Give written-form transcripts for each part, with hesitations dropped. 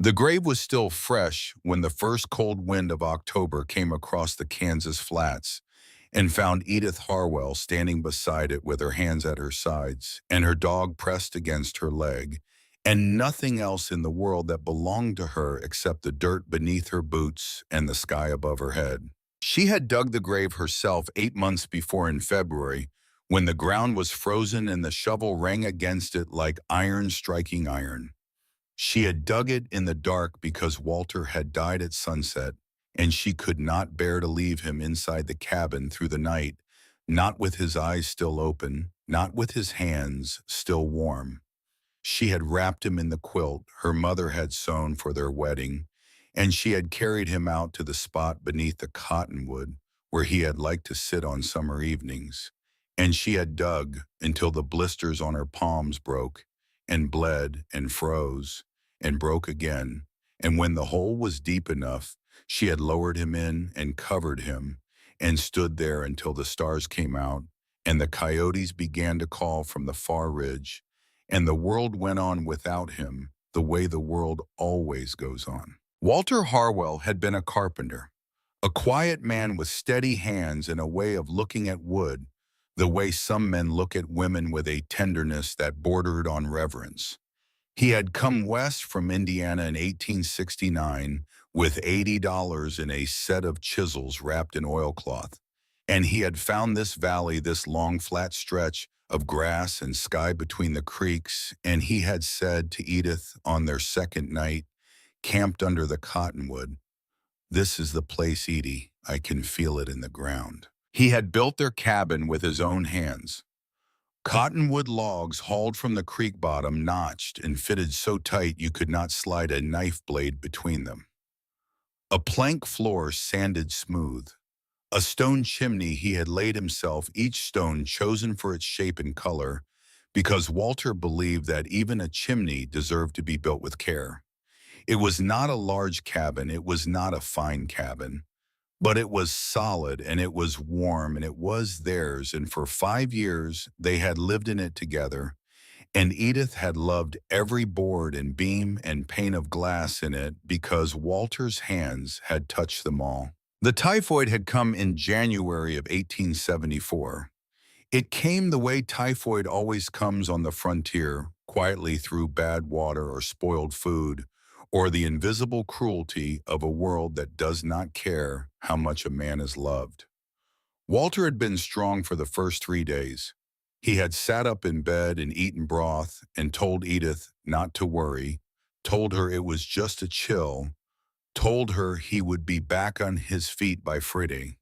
The grave was still fresh when the first cold wind of October came across the Kansas flats and found Edith Harwell standing beside it with her hands at her sides and her dog pressed against her leg, and nothing else in the world that belonged to her except the dirt beneath her boots and the sky above her head. She had dug the grave herself 8 months before in February, when the ground was frozen and the shovel rang against it like iron striking iron. She had dug it in the dark because Walter had died at sunset, and she could not bear to leave him inside the cabin through the night, not with his eyes still open, not with his hands still warm. She had wrapped him in the quilt her mother had sewn for their wedding, and she had carried him out to the spot beneath the cottonwood where he had liked to sit on summer evenings. And she had dug until the blisters on her palms broke, and bled and froze, and broke again. And when the hole was deep enough, she had lowered him in and covered him, and stood there until the stars came out, and the coyotes began to call from the far ridge, and the world went on without him, the way the world always goes on. Walter Harwell had been a carpenter, a quiet man with steady hands and a way of looking at wood, the way some men look at women with a tenderness that bordered on reverence. He had come west from Indiana in 1869 with $80 in a set of chisels wrapped in oilcloth, and he had found this valley, this long flat stretch of grass and sky between the creeks, and he had said to Edith on their second night, camped under the cottonwood, "This is the place, Edie. I can feel it in the ground." He had built their cabin with his own hands. Cottonwood logs hauled from the creek bottom, notched and fitted so tight you could not slide a knife blade between them. A plank floor sanded smooth. A stone chimney he had laid himself, each stone chosen for its shape and color, because Walter believed that even a chimney deserved to be built with care. It was not a large cabin, it was not a fine cabin, but it was solid and it was warm and it was theirs, and for 5 years they had lived in it together, and Edith had loved every board and beam and pane of glass in it because Walter's hands had touched them all. The typhoid had come in January of 1874. It came the way typhoid always comes on the frontier, quietly through bad water or spoiled food, or the invisible cruelty of a world that does not care how much a man is loved. Walter had been strong for the first 3 days. He had sat up in bed and eaten broth and told Edith not to worry, told her it was just a chill, told her he would be back on his feet by Friday.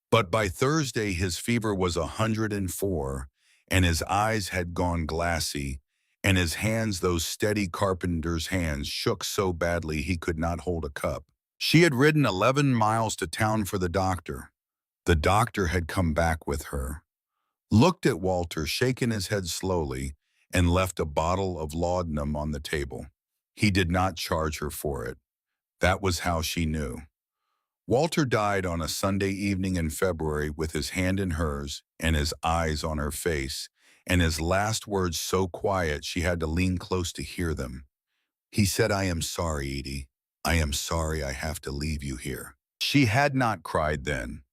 But by Thursday his fever was 104, and his eyes had gone glassy, and his hands, those steady carpenter's hands, shook so badly he could not hold a cup. She had ridden 11 miles to town for the doctor. The doctor had come back with her, looked at Walter, shaken his head slowly, and left a bottle of laudanum on the table. He did not charge her for it. That was how she knew. Walter died on a Sunday evening in February with his hand in hers and his eyes on her face, and his last words so quiet she had to lean close to hear them. He said, "I am sorry, Edie. I am sorry I have to leave you here." She had not cried then.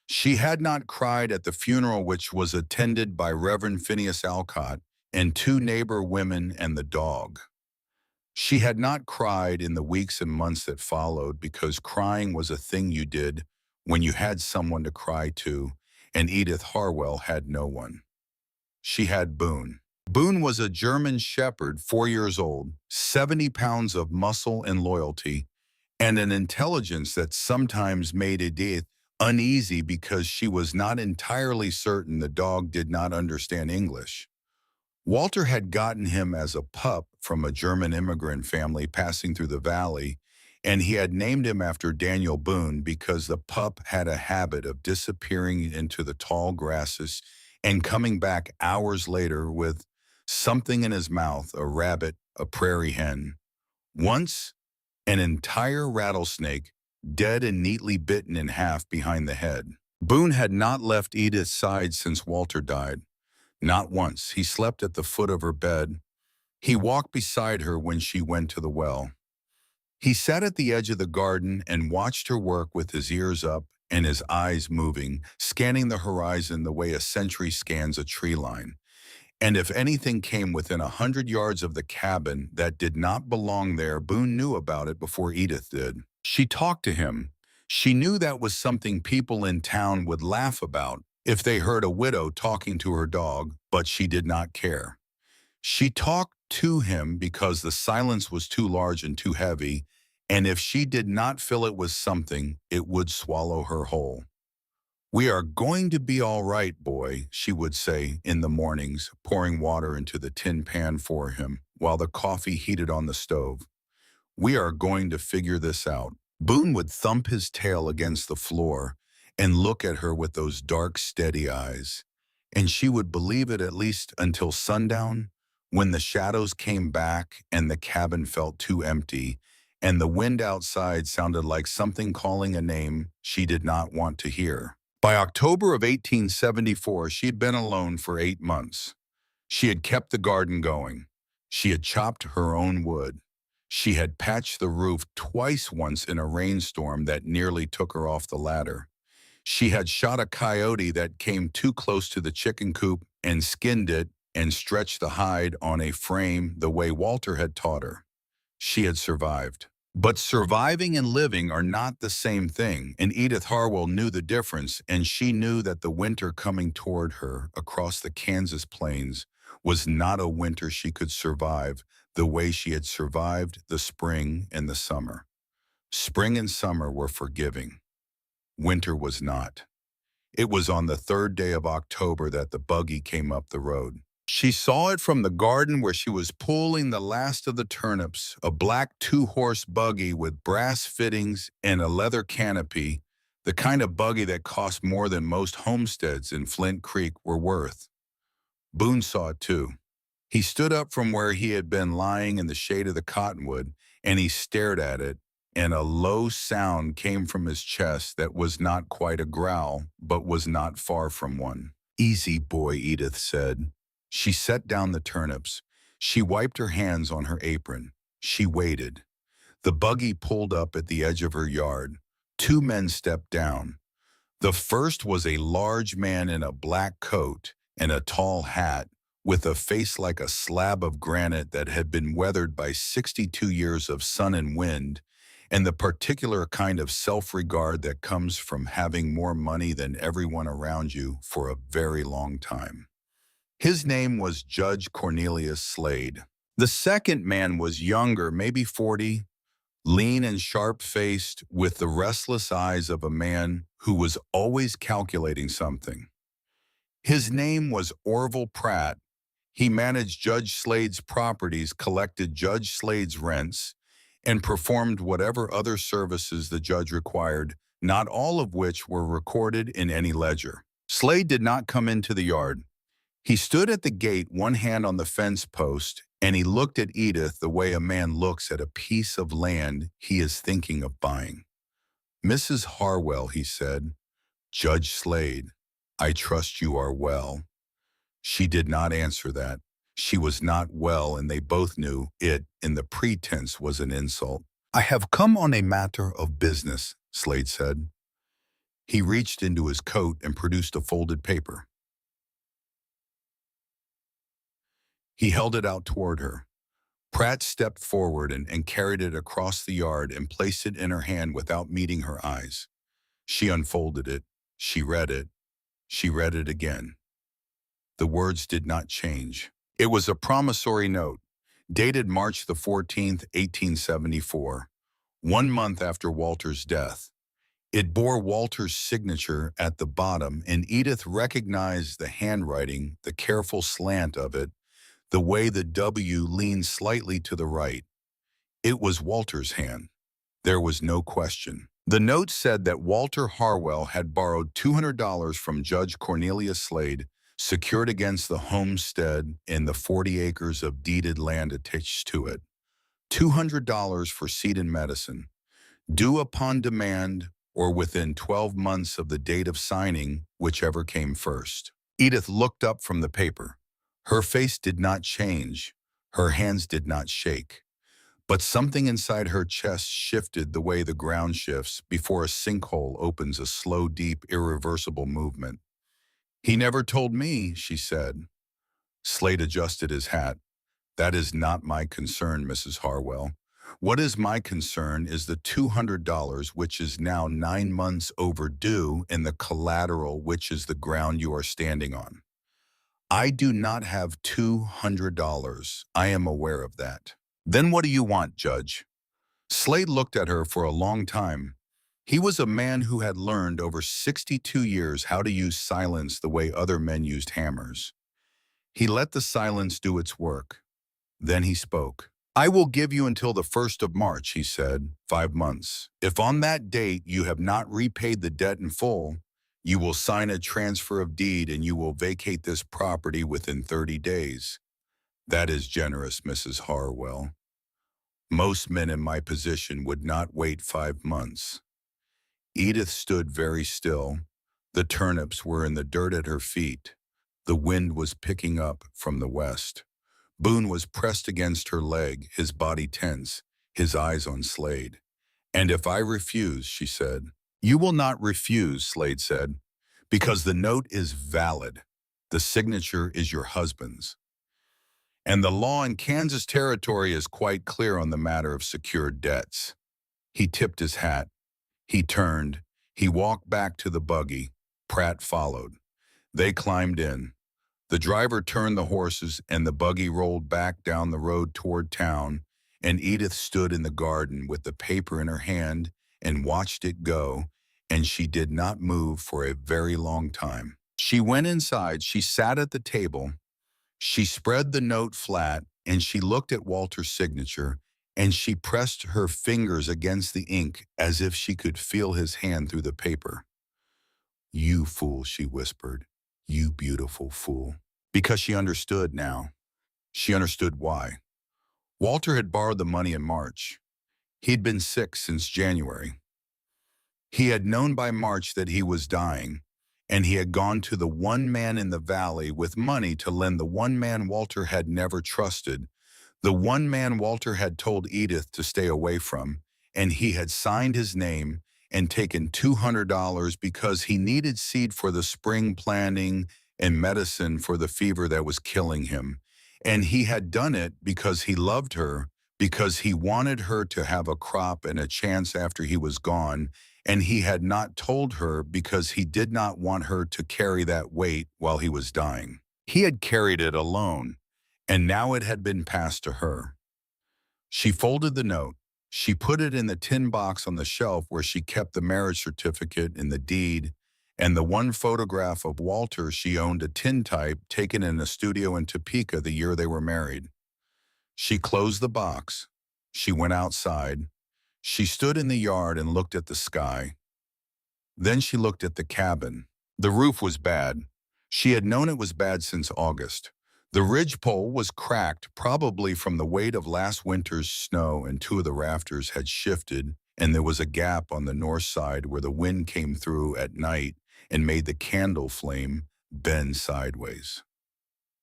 She had not cried at the funeral, which was attended by Reverend Phineas Alcott and 2 neighbor women and the dog. She had not cried in the weeks and months that followed, because crying was a thing you did when you had someone to cry to, and Edith Harwell had no one. She had Boone. Boone was a German shepherd, 4 years old, 70 pounds of muscle and loyalty, and an intelligence that sometimes made Edith uneasy because she was not entirely certain the dog did not understand English. Walter had gotten him as a pup from a German immigrant family passing through the valley, and he had named him after Daniel Boone because the pup had a habit of disappearing into the tall grasses and coming back hours later with something in his mouth, a rabbit, a prairie hen. Once, an entire rattlesnake, dead and neatly bitten in half behind the head. Boone had not left Edith's side since Walter died. Not once. He slept at the foot of her bed. He walked beside her when she went to the well. He sat at the edge of the garden and watched her work with his ears up and his eyes moving, scanning the horizon the way a sentry scans a tree line. And if anything came within 100 yards of the cabin that did not belong there, Boone knew about it before Edith did. She talked to him. She knew that was something people in town would laugh about if they heard a widow talking to her dog, but she did not care. She talked to him because the silence was too large and too heavy, and if she did not fill it with something, it would swallow her whole. "We are going to be all right, boy," she would say in the mornings, pouring water into the tin pan for him while the coffee heated on the stove. "We are going to figure this out." Boone would thump his tail against the floor and look at her with those dark, steady eyes, and she would believe it at least until sundown, when the shadows came back and the cabin felt too empty, and the wind outside sounded like something calling a name she did not want to hear. By October of 1874, she had been alone for 8 months. She had kept the garden going. She had chopped her own wood. She had patched the roof twice once in a rainstorm that nearly took her off the ladder. She had shot a coyote that came too close to the chicken coop and skinned it and stretched the hide on a frame the way Walter had taught her. She had survived. But surviving and living are not the same thing, and Edith Harwell knew the difference, and she knew that the winter coming toward her across the Kansas plains was not a winter she could survive the way she had survived the spring and the summer. Spring and summer were forgiving. Winter was not. It was on the 3rd day of October that the buggy came up the road. She saw it from the garden where she was pulling the last of the turnips, a black 2-horse buggy with brass fittings and a leather canopy, the kind of buggy that cost more than most homesteads in Flint Creek were worth. Boone saw it too. He stood up from where he had been lying in the shade of the cottonwood, and he stared at it, and a low sound came from his chest that was not quite a growl, but was not far from one. "Easy, boy," Edith said. She set down the turnips. She wiped her hands on her apron. She waited. The buggy pulled up at the edge of her yard. 2 men stepped down. The first was a large man in a black coat and a tall hat, with a face like a slab of granite that had been weathered by 62 years of sun and wind, and the particular kind of self-regard that comes from having more money than everyone around you for a very long time. His name was Judge Cornelius Slade. The second man was younger, maybe 40, lean and sharp-faced, with the restless eyes of a man who was always calculating something. His name was Orville Pratt. He managed Judge Slade's properties, collected Judge Slade's rents, and performed whatever other services the judge required, not all of which were recorded in any ledger. Slade did not come into the yard. He stood at the gate, one hand on the fence post, and he looked at Edith the way a man looks at a piece of land he is thinking of buying. "Mrs. Harwell," he said. "Judge Slade, I trust you are well." She did not answer that. She was not well, and they both knew it, and the pretense was an insult. "I have come on a matter of business," Slade said. He reached into his coat and produced a folded paper. He held it out toward her. Pratt stepped forward and carried it across the yard and placed it in her hand without meeting her eyes. She unfolded it. She read it. She read it again. The words did not change. It was a promissory note, dated March the 14th, 1874, 1 month after Walter's death. It bore Walter's signature at the bottom, and Edith recognized the handwriting, the careful slant of it, the way the W leaned slightly to the right. It was Walter's hand. There was no question. The note said that Walter Harwell had borrowed $200 from Judge Cornelius Slade, secured against the homestead and the 40 acres of deeded land attached to it. $200 for seed and medicine, due upon demand or within 12 months of the date of signing, whichever came first. Edith looked up from the paper. Her face did not change. Her hands did not shake. But something inside her chest shifted the way the ground shifts before a sinkhole opens a slow, deep, irreversible movement. "He never told me," she said. Slade adjusted his hat. "That is not my concern, Mrs. Harwell. What is my concern is the $200, which is now 9 months overdue, and the collateral, which is the ground you are standing on. I do not have $200. I am aware of that." "Then what do you want, Judge?" Slade looked at her for a long time. He was a man who had learned over 62 years how to use silence the way other men used hammers. He let the silence do its work. Then he spoke. "I will give you until the 1st of March, he said, 5 months. If on that date you have not repaid the debt in full, you will sign a transfer of deed and you will vacate this property within 30 days. That is generous, Mrs. Harwell. Most men in my position would not wait 5 months. Edith stood very still. The turnips were in the dirt at her feet. The wind was picking up from the west. Boone was pressed against her leg, his body tense, his eyes on Slade. "And if I refuse," she said. "You will not refuse," Slade said, "because the note is valid. The signature is your husband's. And the law in Kansas Territory is quite clear on the matter of secured debts." He tipped his hat. He turned. He walked back to the buggy. Pratt followed. They climbed in. The driver turned the horses and the buggy rolled back down the road toward town, and Edith stood in the garden with the paper in her hand and watched it go, and she did not move for a very long time. She went inside. She sat at the table. She spread the note flat, and she looked at Walter's signature, and she pressed her fingers against the ink as if she could feel his hand through the paper. "You fool," she whispered. "You beautiful fool." Because she understood now. She understood why. Walter had borrowed the money in March. He'd been sick since January. He had known by March that he was dying, and he had gone to the one man in the valley with money to lend the one man Walter had never trusted, the one man Walter had told Edith to stay away from, and he had signed his name and taken $200 because he needed seed for the spring planting and medicine for the fever that was killing him. And he had done it because he loved her, because he wanted her to have a crop and a chance after he was gone, and he had not told her because he did not want her to carry that weight while he was dying. He had carried it alone, and now it had been passed to her. She folded the note. She put it in the tin box on the shelf where she kept the marriage certificate and the deed, and the one photograph of Walter she owned, a tintype taken in a studio in Topeka the year they were married. She closed the box. She went outside. She stood in the yard and looked at the sky. Then she looked at the cabin. The roof was bad. She had known it was bad since August. The ridgepole was cracked, probably from the weight of last winter's snow, and two of the rafters had shifted, and there was a gap on the north side where the wind came through at night and made the candle flame bend sideways.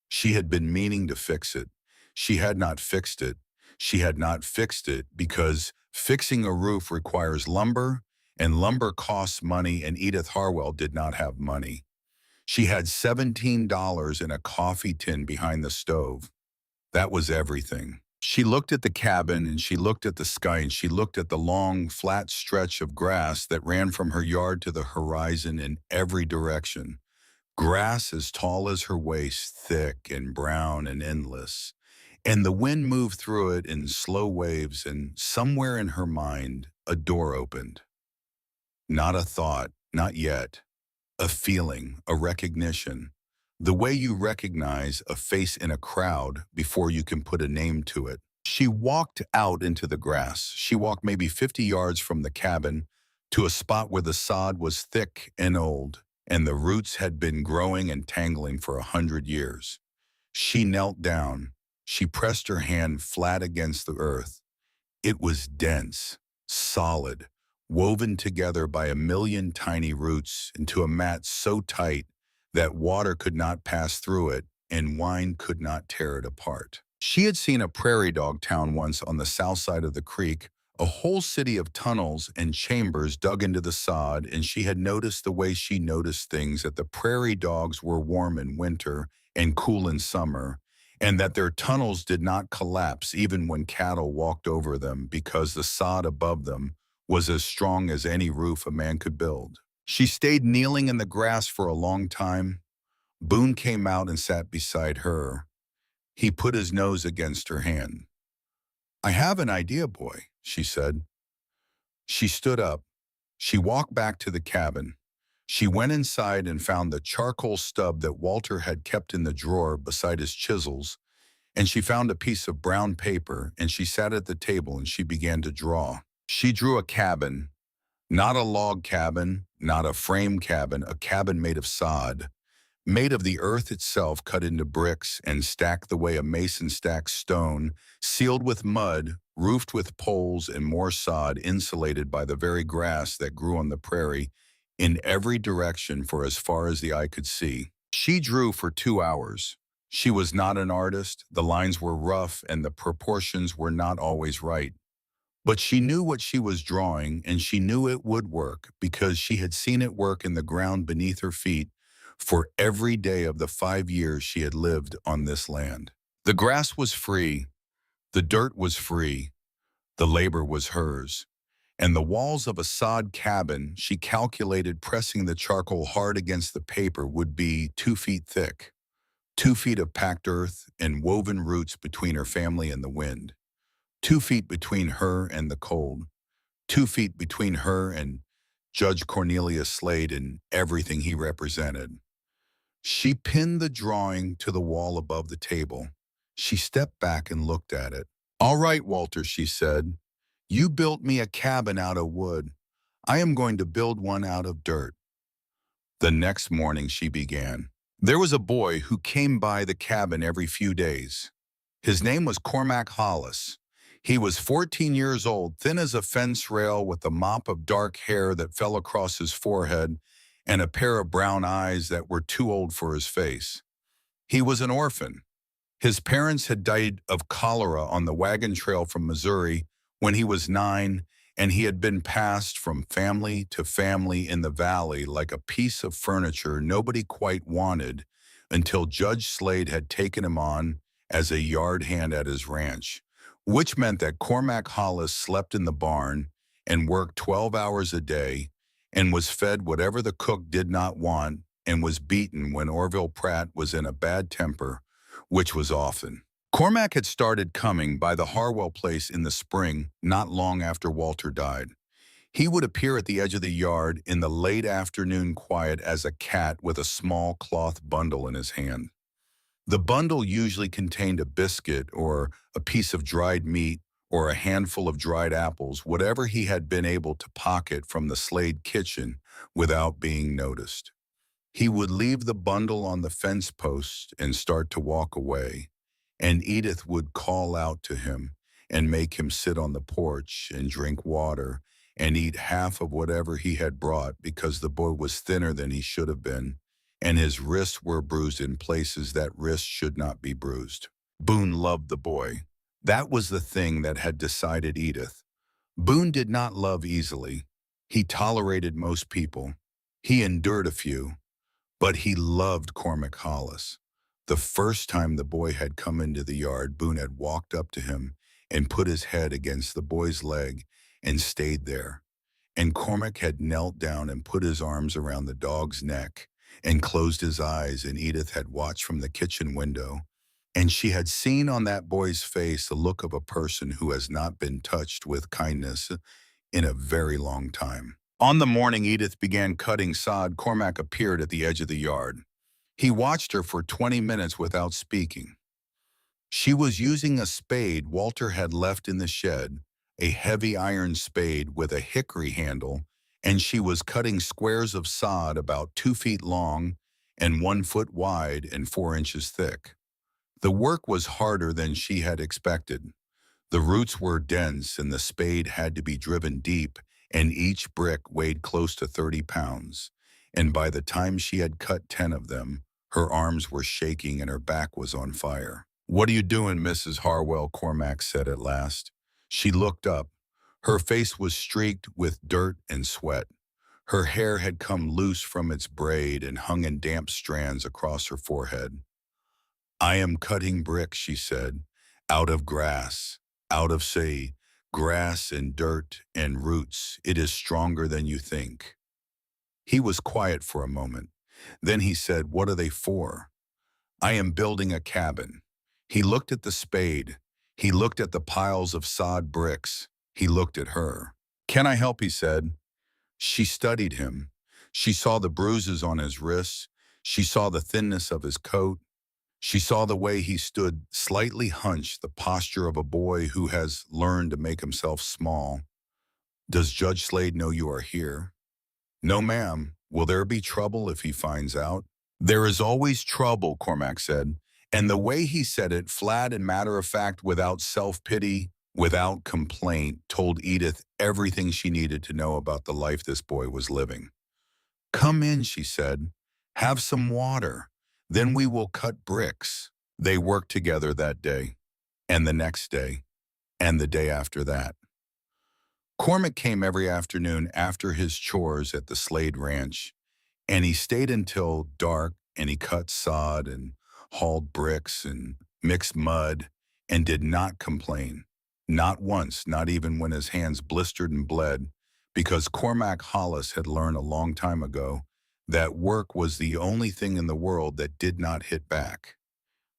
She had been meaning to fix it. She had not fixed it. She had not fixed it because fixing a roof requires lumber, and lumber costs money, and Edith Harwell did not have money. She had $17 in a coffee tin behind the stove. That was everything. She looked at the cabin, and she looked at the sky, and she looked at the long, flat stretch of grass that ran from her yard to the horizon in every direction. Grass as tall as her waist, thick and brown and endless. And the wind moved through it in slow waves, and somewhere in her mind, a door opened. Not a thought, not yet. A feeling, a recognition. The way you recognize a face in a crowd before you can put a name to it. She walked out into the grass. She walked maybe 50 yards from the cabin to a spot where the sod was thick and old, and the roots had been growing and tangling for 100 years. She knelt down. She pressed her hand flat against the earth. It was dense, solid, woven together by a million tiny roots into a mat so tight that water could not pass through it and wine could not tear it apart. She had seen a prairie dog town once on the south side of the creek, a whole city of tunnels and chambers dug into the sod, and she had noticed the way she noticed things, that the prairie dogs were warm in winter and cool in summer, and that their tunnels did not collapse even when cattle walked over them because the sod above them was as strong as any roof a man could build. She stayed kneeling in the grass for a long time. Boone came out and sat beside her. He put his nose against her hand. "I have an idea, boy," she said. She stood up. She walked back to the cabin. She went inside and found the charcoal stub that Walter had kept in the drawer beside his chisels, and she found a piece of brown paper, and she sat at the table and she began to draw. She drew a cabin, not a log cabin, not a frame cabin, a cabin made of sod, made of the earth itself cut into bricks and stacked the way a mason stacks stone, sealed with mud, roofed with poles and more sod, insulated by the very grass that grew on the prairie in every direction for as far as the eye could see. She drew for 2 hours. She was not an artist, the lines were rough and the proportions were not always right. But she knew what she was drawing, and she knew it would work because she had seen it work in the ground beneath her feet for every day of the 5 years she had lived on this land. The grass was free, the dirt was free, the labor was hers, and the walls of a sod cabin, she calculated, pressing the charcoal hard against the paper, would be 2 feet thick, 2 feet of packed earth and woven roots between her family and the wind, 2 feet between her and the cold, 2 feet between her and Judge Cornelius Slade and everything he represented. She pinned the drawing to the wall above the table. She stepped back and looked at it. "All right, Walter," she said. "You built me a cabin out of wood. I am going to build one out of dirt." The next morning, she began. There was a boy who came by the cabin every few days. His name was Cormac Hollis. He was 14 years old, thin as a fence rail, with a mop of dark hair that fell across his forehead and a pair of brown eyes that were too old for his face. He was an orphan. His parents had died of cholera on the wagon trail from Missouri when he was 9, and he had been passed from family to family in the valley like a piece of furniture nobody quite wanted until Judge Slade had taken him on as a yard hand at his ranch, which meant that Cormac Hollis slept in the barn and worked 12 hours a day and was fed whatever the cook did not want and was beaten when Orville Pratt was in a bad temper, which was often. Cormac had started coming by the Harwell place in the spring, not long after Walter died. He would appear at the edge of the yard in the late afternoon quiet as a cat with a small cloth bundle in his hand. The bundle usually contained a biscuit or a piece of dried meat or a handful of dried apples, whatever he had been able to pocket from the Slade kitchen without being noticed. He would leave the bundle on the fence post and start to walk away, and Edith would call out to him and make him sit on the porch and drink water and eat half of whatever he had brought because the boy was thinner than he should have been, and his wrists were bruised in places that wrists should not be bruised. Boone loved the boy. That was the thing that had decided Edith. Boone did not love easily. He tolerated most people. He endured a few. But he loved Cormac Hollis. The first time the boy had come into the yard, Boone had walked up to him and put his head against the boy's leg and stayed there. And Cormac had knelt down and put his arms around the dog's neck and closed his eyes, and Edith had watched from the kitchen window. And she had seen on that boy's face the look of a person who has not been touched with kindness in a very long time. On the morning Edith began cutting sod, Cormac appeared at the edge of the yard. He watched her for 20 minutes without speaking. She was using a spade Walter had left in the shed, a heavy iron spade with a hickory handle, and she was cutting squares of sod about 2 feet long and 1 foot wide and 4 inches thick. The work was harder than she had expected. The roots were dense and the spade had to be driven deep, and each brick weighed close to 30 pounds. And by the time she had cut 10 of them, her arms were shaking and her back was on fire. "What are you doing, Mrs. Harwell?" Cormac said at last. She looked up. Her face was streaked with dirt and sweat. Her hair had come loose from its braid and hung in damp strands across her forehead. "I am cutting brick," she said, "out of grass, out of sea, grass and dirt and roots. It is stronger than you think." He was quiet for a moment. Then he said, "What are they for?" "I am building a cabin." He looked at the spade. He looked at the piles of sod bricks. He looked at her. "Can I help?" he said. She studied him. She saw the bruises on his wrists. She saw the thinness of his coat. She saw the way he stood slightly hunched, the posture of a boy who has learned to make himself small. "Does Judge Slade know you are here?" "No, ma'am. Will there be trouble if he finds out?" "There is always trouble," Cormac said. And the way he said it, flat and matter-of-fact, without self-pity, without complaint, told Edith everything she needed to know about the life this boy was living. "Come in," she said. "Have some water. Then we will cut bricks." They worked together that day, and the next day, and the day after that. Cormac came every afternoon after his chores at the Slade Ranch, and he stayed until dark, and he cut sod and hauled bricks and mixed mud and did not complain. Not once, not even when his hands blistered and bled, because Cormac Hollis had learned a long time ago that work was the only thing in the world that did not hit back.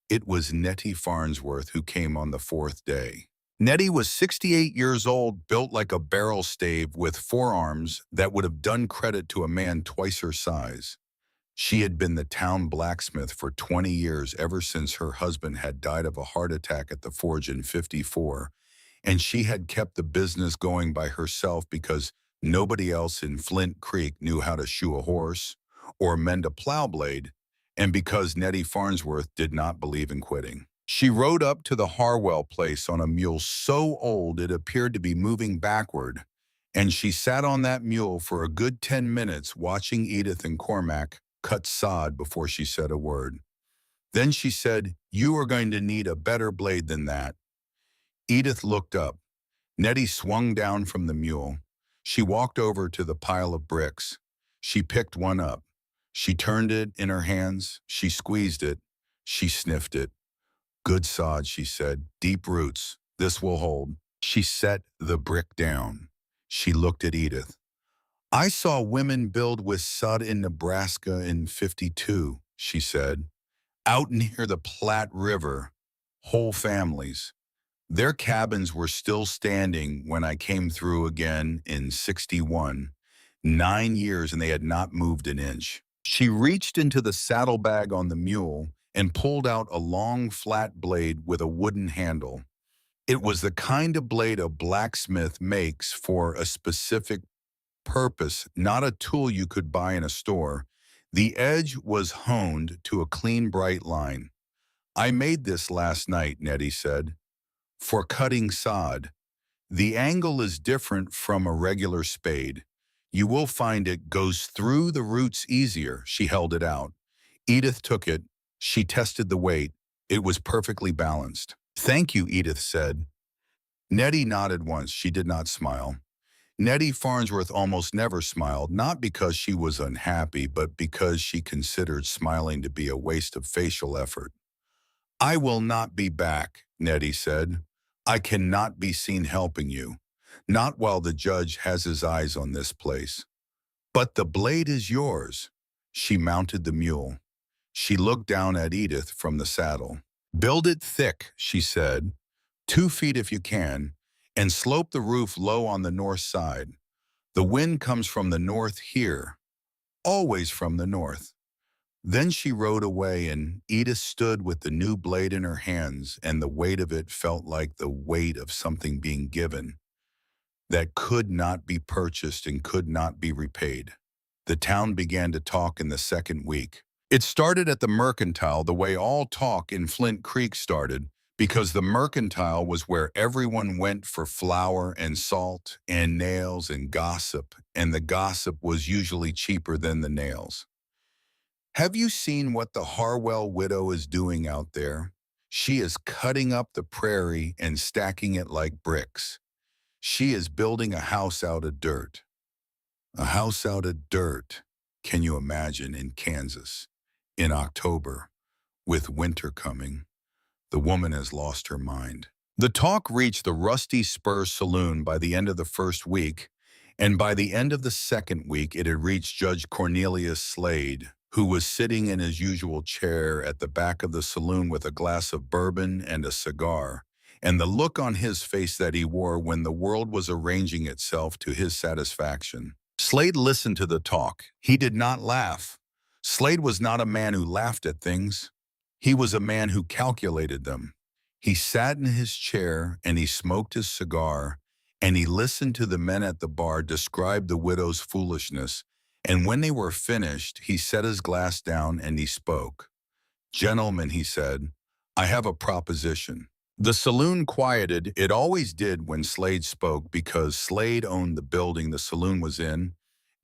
It was Nettie Farnsworth who came on the fourth day. Nettie was 68 years old, built like a barrel stave with forearms that would have done credit to a man twice her size. She had been the town blacksmith for 20 years, ever since her husband had died of a heart attack at the forge in '54, and she had kept the business going by herself because nobody else in Flint Creek knew how to shoe a horse or mend a plow blade, and because Nettie Farnsworth did not believe in quitting. She rode up to the Harwell place on a mule so old it appeared to be moving backward, and she sat on that mule for a good 10 minutes watching Edith and Cormac cut sod before she said a word. Then she said, "You are going to need a better blade than that." Edith looked up. Nettie swung down from the mule. She walked over to the pile of bricks. She picked one up. She turned it in her hands. She squeezed it. She sniffed it. "Good sod," she said. "Deep roots. This will hold." She set the brick down. She looked at Edith. "I saw women build with sod in Nebraska in '52, she said. "Out near the Platte River. Whole families. Their cabins were still standing when I came through again in '61. 9 years and they had not moved an inch." She reached into the saddlebag on the mule and pulled out a long, flat blade with a wooden handle. It was the kind of blade a blacksmith makes for a specific purpose, not a tool you could buy in a store. The edge was honed to a clean, bright line. "I made this last night," Nettie said, "for cutting sod. The angle is different from a regular spade. You will find it goes through the roots easier." She held it out. Edith took it. She tested the weight. It was perfectly balanced. "Thank you," Edith said. Nettie nodded once. She did not smile. Nettie Farnsworth almost never smiled, not because she was unhappy, but because she considered smiling to be a waste of facial effort. "I will not be back," Nettie said. "I cannot be seen helping you. Not while the judge has his eyes on this place. But the blade is yours." She mounted the mule. She looked down at Edith from the saddle. "Build it thick," she said, 2 feet if you can, and slope the roof low on the north side. The wind comes from the north here, always from the north." Then she rode away, and Edith stood with the new blade in her hands, and the weight of it felt like the weight of something being given that could not be purchased and could not be repaid. The town began to talk in the second week. It started at the Mercantile the way all talk in Flint Creek started, because the Mercantile was where everyone went for flour and salt and nails and gossip, and the gossip was usually cheaper than the nails. "Have you seen what the Harwell widow is doing out there? She is cutting up the prairie and stacking it like bricks. She is building a house out of dirt. A house out of dirt. Can you imagine in Kansas, in October, with winter coming? The woman has lost her mind. The talk reached the Rusty Spur Saloon by the end of the first week, and by the end of the second week it had reached Judge Cornelius Slade, who was sitting in his usual chair at the back of the saloon with a glass of bourbon and a cigar, and the look on his face that he wore when the world was arranging itself to his satisfaction. Slade listened to the talk. He did not laugh. Slade was not a man who laughed at things. He was a man who calculated them. He sat in his chair and he smoked his cigar, and he listened to the men at the bar describe the widow's foolishness, and when they were finished, he set his glass down and he spoke. "Gentlemen," he said, "I have a proposition." The saloon quieted. It always did when Slade spoke, because Slade owned the building the saloon was in,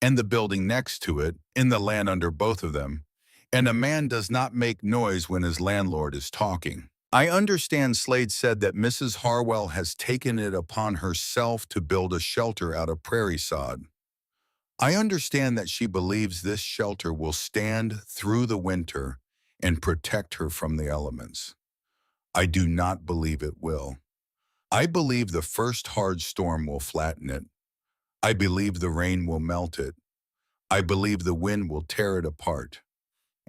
and the building next to it, in the land under both of them, and a man does not make noise when his landlord is talking. "I understand," Slade said, "that Mrs. Harwell has taken it upon herself to build a shelter out of prairie sod. I understand that she believes this shelter will stand through the winter and protect her from the elements. I do not believe it will. I believe the first hard storm will flatten it. I believe the rain will melt it. I believe the wind will tear it apart.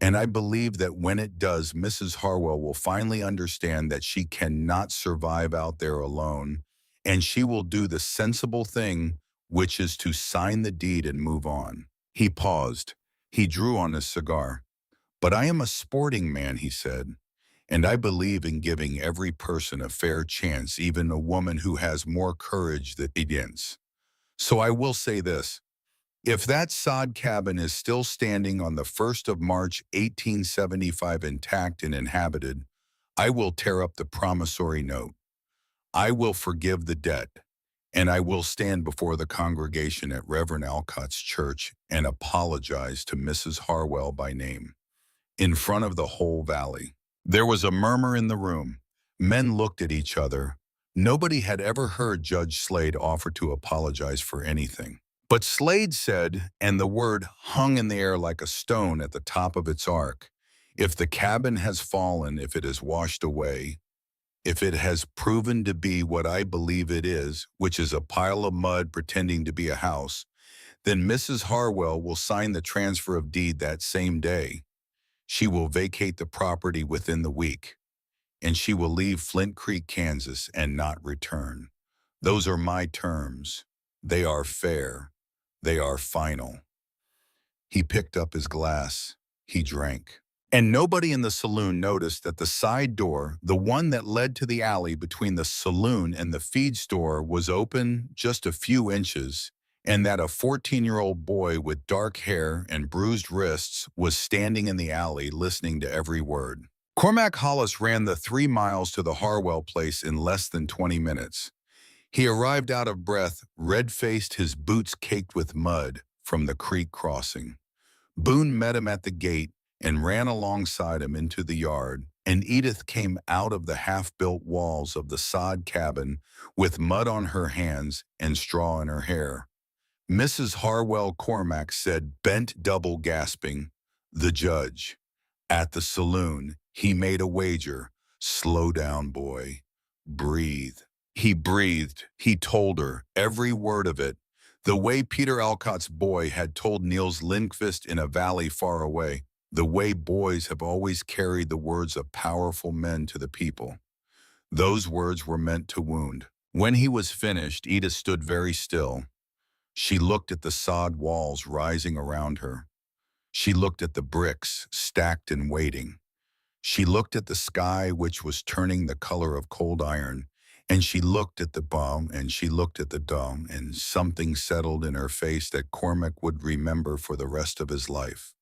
And I believe that when it does, Mrs. Harwell will finally understand that she cannot survive out there alone, and she will do the sensible thing, which is to sign the deed and move on." He paused. He drew on his cigar. "But I am a sporting man," he said, "and I believe in giving every person a fair chance, even a woman who has more courage than he does. So I will say this. If that sod cabin is still standing on the 1st of March, 1875 intact and inhabited, I will tear up the promissory note. I will forgive the debt, and I will stand before the congregation at Reverend Alcott's church and apologize to Mrs. Harwell by name, in front of the whole valley." There was a murmur in the room. Men looked at each other. Nobody had ever heard Judge Slade offer to apologize for anything. But Slade said, and the word hung in the air like a stone at the top of its arc, "If the cabin has fallen, if it is washed away, if it has proven to be what I believe it is, which is a pile of mud pretending to be a house, then Mrs. Harwell will sign the transfer of deed that same day. She will vacate the property within the week, and she will leave Flint Creek, Kansas, and not return. Those are my terms. They are fair. They are final." He picked up his glass. He drank. And nobody in the saloon noticed that the side door, the one that led to the alley between the saloon and the feed store, was open just a few inches, and that a 14-year-old boy with dark hair and bruised wrists was standing in the alley listening to every word. Cormac Hollis ran the 3 miles to the Harwell place in less than 20 minutes. He arrived out of breath, red-faced, his boots caked with mud from the creek crossing. Boone met him at the gate and ran alongside him into the yard, and Edith came out of the half-built walls of the sod cabin with mud on her hands and straw in her hair. "Mrs. Harwell," Cormac said, bent double, gasping. "The judge." At the saloon, he made a wager. "Slow down, boy. Breathe." He breathed. He told her every word of it, the way Peter Alcott's boy had told Niels Lindqvist in a valley far away, the way boys have always carried the words of powerful men to the people. Those words were meant to wound. When he was finished, Edith stood very still. She looked at the sod walls rising around her. She looked at the bricks stacked and waiting. She looked at the sky, which was turning the color of cold iron, and she looked at the bomb, and she looked at the dome, and something settled in her face that Cormac would remember for the rest of his life.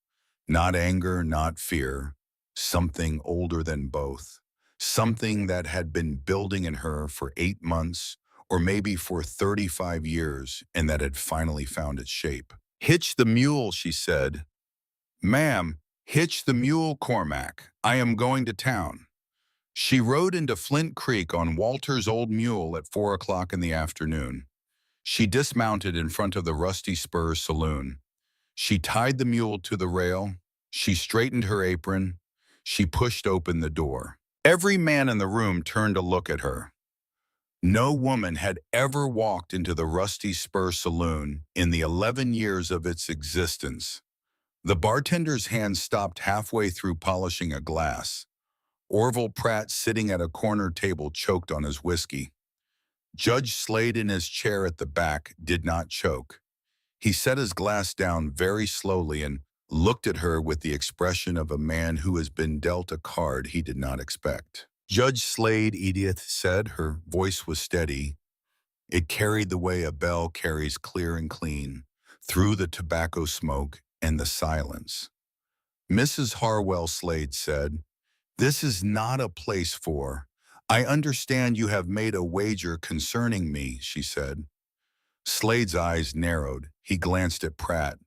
Not anger, not fear, something older than both. Something that had been building in her for 8 months, or maybe for 35 years, and that had finally found its shape. "Hitch the mule," she said. "Ma'am, hitch the mule, Cormac. I am going to town." She rode into Flint Creek on Walter's old mule at 4 o'clock in the afternoon. She dismounted in front of the Rusty Spurs saloon. She tied the mule to the rail. She straightened her apron. She pushed open the door. Every man in the room turned to look at her. No woman had ever walked into the Rusty Spur saloon in the 11 years of its existence. The bartender's hand stopped halfway through polishing a glass. Orville Pratt, sitting at a corner table, choked on his whiskey. Judge Slade, in his chair at the back, did not choke. He set his glass down very slowly and looked at her with the expression of a man who has been dealt a card he did not expect. "Judge Slade," Edith said. Her voice was steady. It carried the way a bell carries, clear and clean, through the tobacco smoke and the silence. "Mrs. Harwell," Slade said, "this is not a place for—" "I understand you have made a wager concerning me," she said. Slade's eyes narrowed. He glanced at Pratt.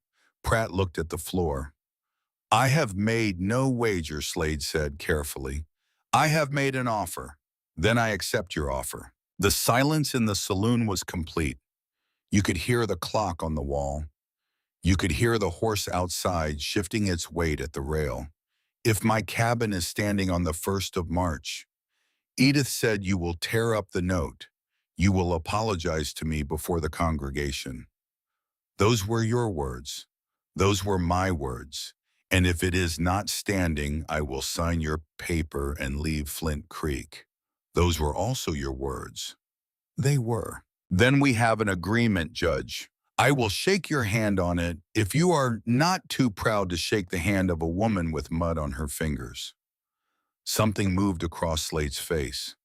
Pratt looked at the floor. "I have made no wager," Slade said carefully. "I have made an offer. Then I accept your offer." The silence in the saloon was complete. You could hear the clock on the wall. You could hear the horse outside shifting its weight at the rail. "If my cabin is standing on the 1st of March, Edith said, you will tear up the note. You will apologize to me before the congregation. Those were your words. Those were my words. And if it is not standing, I will sign your paper and leave Flint Creek. Those were also your words." They were. "Then we have an agreement, Judge. I will shake your hand on it if you are not too proud to shake the hand of a woman with mud on her fingers." Something moved across Slade's face.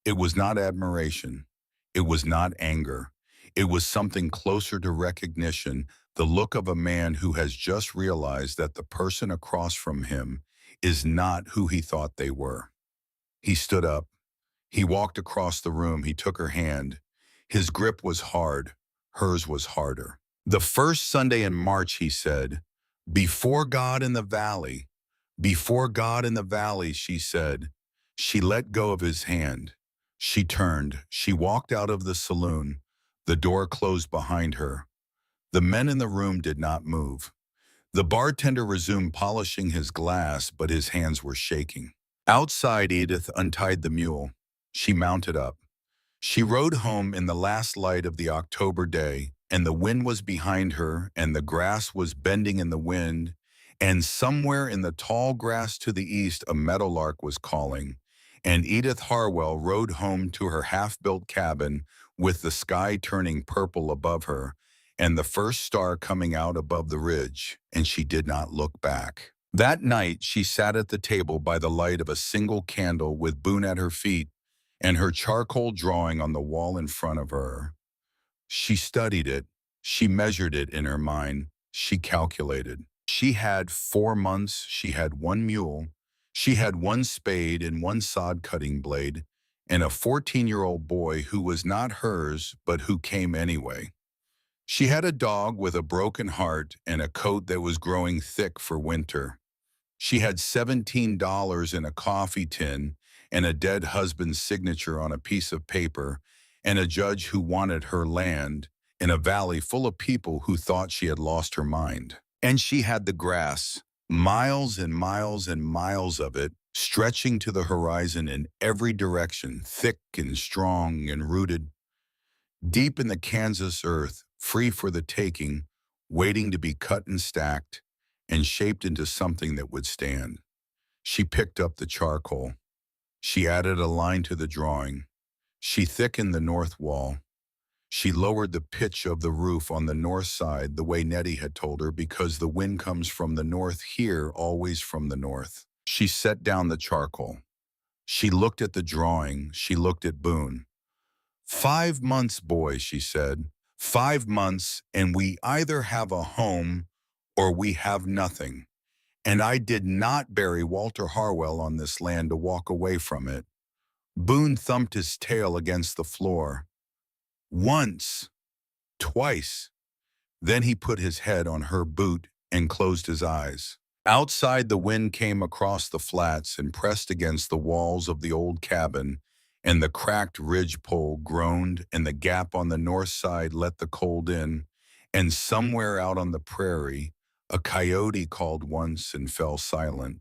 It was not admiration. It was not anger. It was something closer to recognition, the look of a man who has just realized that the person across from him is not who he thought they were. He stood up. He walked across the room. He took her hand. His grip was hard. Hers was harder. "The first Sunday in March," he said, "before God in the valley. Before God in the valley," she said. She let go of his hand. She turned. She walked out of the saloon. The door closed behind her. The men in the room did not move. The bartender resumed polishing his glass, but his hands were shaking. Outside, Edith untied the mule. She mounted up. She rode home in the last light of the October day, and the wind was behind her, and the grass was bending in the wind, and somewhere in the tall grass to the east a meadowlark was calling, and Edith Harwell rode home to her half-built cabin with the sky turning purple above her, and the first star coming out above the ridge, and she did not look back. That night she sat at the table by the light of a single candle with Boone at her feet and her charcoal drawing on the wall in front of her. She studied it. She measured it in her mind. She calculated. She had 4 months. She had 1 mule. She had 1 spade and 1 sod-cutting blade, and a 14-year-old boy who was not hers but who came anyway. She had a dog with a broken heart and a coat that was growing thick for winter. She had $17 in a coffee tin and a dead husband's signature on a piece of paper, and a judge who wanted her land in a valley full of people who thought she had lost her mind. And she had the grass, miles and miles and miles of it, stretching to the horizon in every direction, thick and strong and rooted, deep in the Kansas earth, free for the taking, waiting to be cut and stacked, and shaped into something that would stand. She picked up the charcoal. She added a line to the drawing. She thickened the north wall. She lowered the pitch of the roof on the north side the way Nettie had told her, because the wind comes from the north here, always from the north. She set down the charcoal. She looked at the drawing. She looked at Boone. 5 months, boy, she said. 5 months, and we either have a home or we have nothing. And I did not bury Walter Harwell on this land to walk away from it. Boone thumped his tail against the floor. Once, twice. Then he put his head on her boot and closed his eyes. Outside, the wind came across the flats and pressed against the walls of the old cabin, and the cracked ridgepole groaned, and the gap on the north side let the cold in, and somewhere out on the prairie, a coyote called once and fell silent,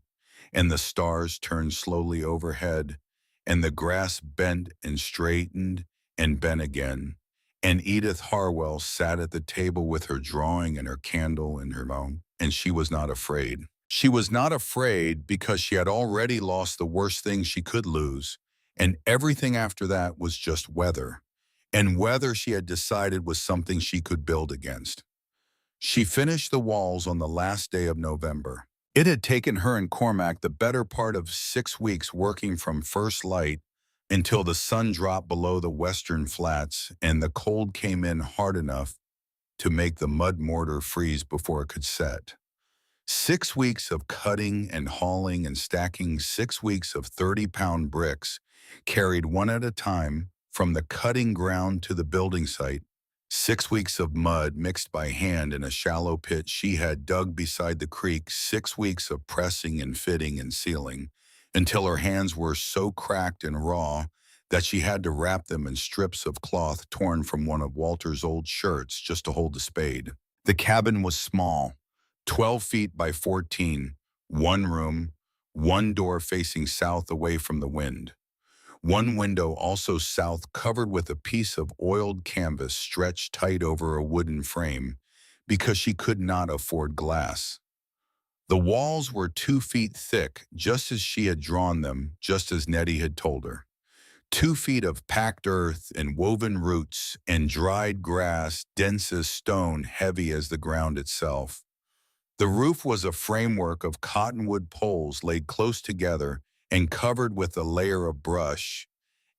and the stars turned slowly overhead, and the grass bent and straightened and bent again, and Edith Harwell sat at the table with her drawing and her candle in her mouth, and she was not afraid. She was not afraid because she had already lost the worst thing she could lose, and everything after that was just weather. And weather, she had decided, was something she could build against. She finished the walls on the last day of November. It had taken her and Cormac the better part of 6 weeks working from first light until the sun dropped below the western flats and the cold came in hard enough to make the mud mortar freeze before it could set. 6 weeks of cutting and hauling and stacking 6 weeks of 30-pound bricks, carried one at a time from the cutting ground to the building site. 6 weeks of mud mixed by hand in a shallow pit she had dug beside the creek. 6 weeks of pressing and fitting and sealing, until her hands were so cracked and raw that she had to wrap them in strips of cloth torn from one of Walter's old shirts just to hold the spade. The cabin was small, 12 feet by 14, one room, one door facing south away from the wind. One window also south, covered with a piece of oiled canvas stretched tight over a wooden frame because she could not afford glass. The walls were 2 feet thick, just as she had drawn them, just as Nettie had told her. 2 feet of packed earth and woven roots and dried grass, dense as stone, heavy as the ground itself. The roof was a framework of cottonwood poles laid close together and covered with a layer of brush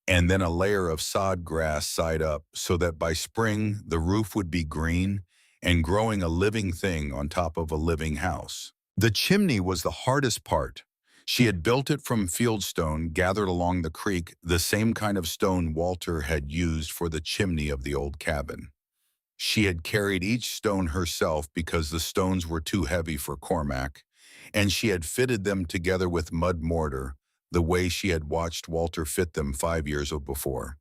and then a layer of sod grass side up, so that by spring the roof would be green and growing a living thing on top of a living house. The chimney was the hardest part. She had built it from fieldstone gathered along the creek, the same kind of stone Walter had used for the chimney of the old cabin. She had carried each stone herself because the stones were too heavy for Cormac, and she had fitted them together with mud mortar, the way she had watched Walter fit them 5 years before.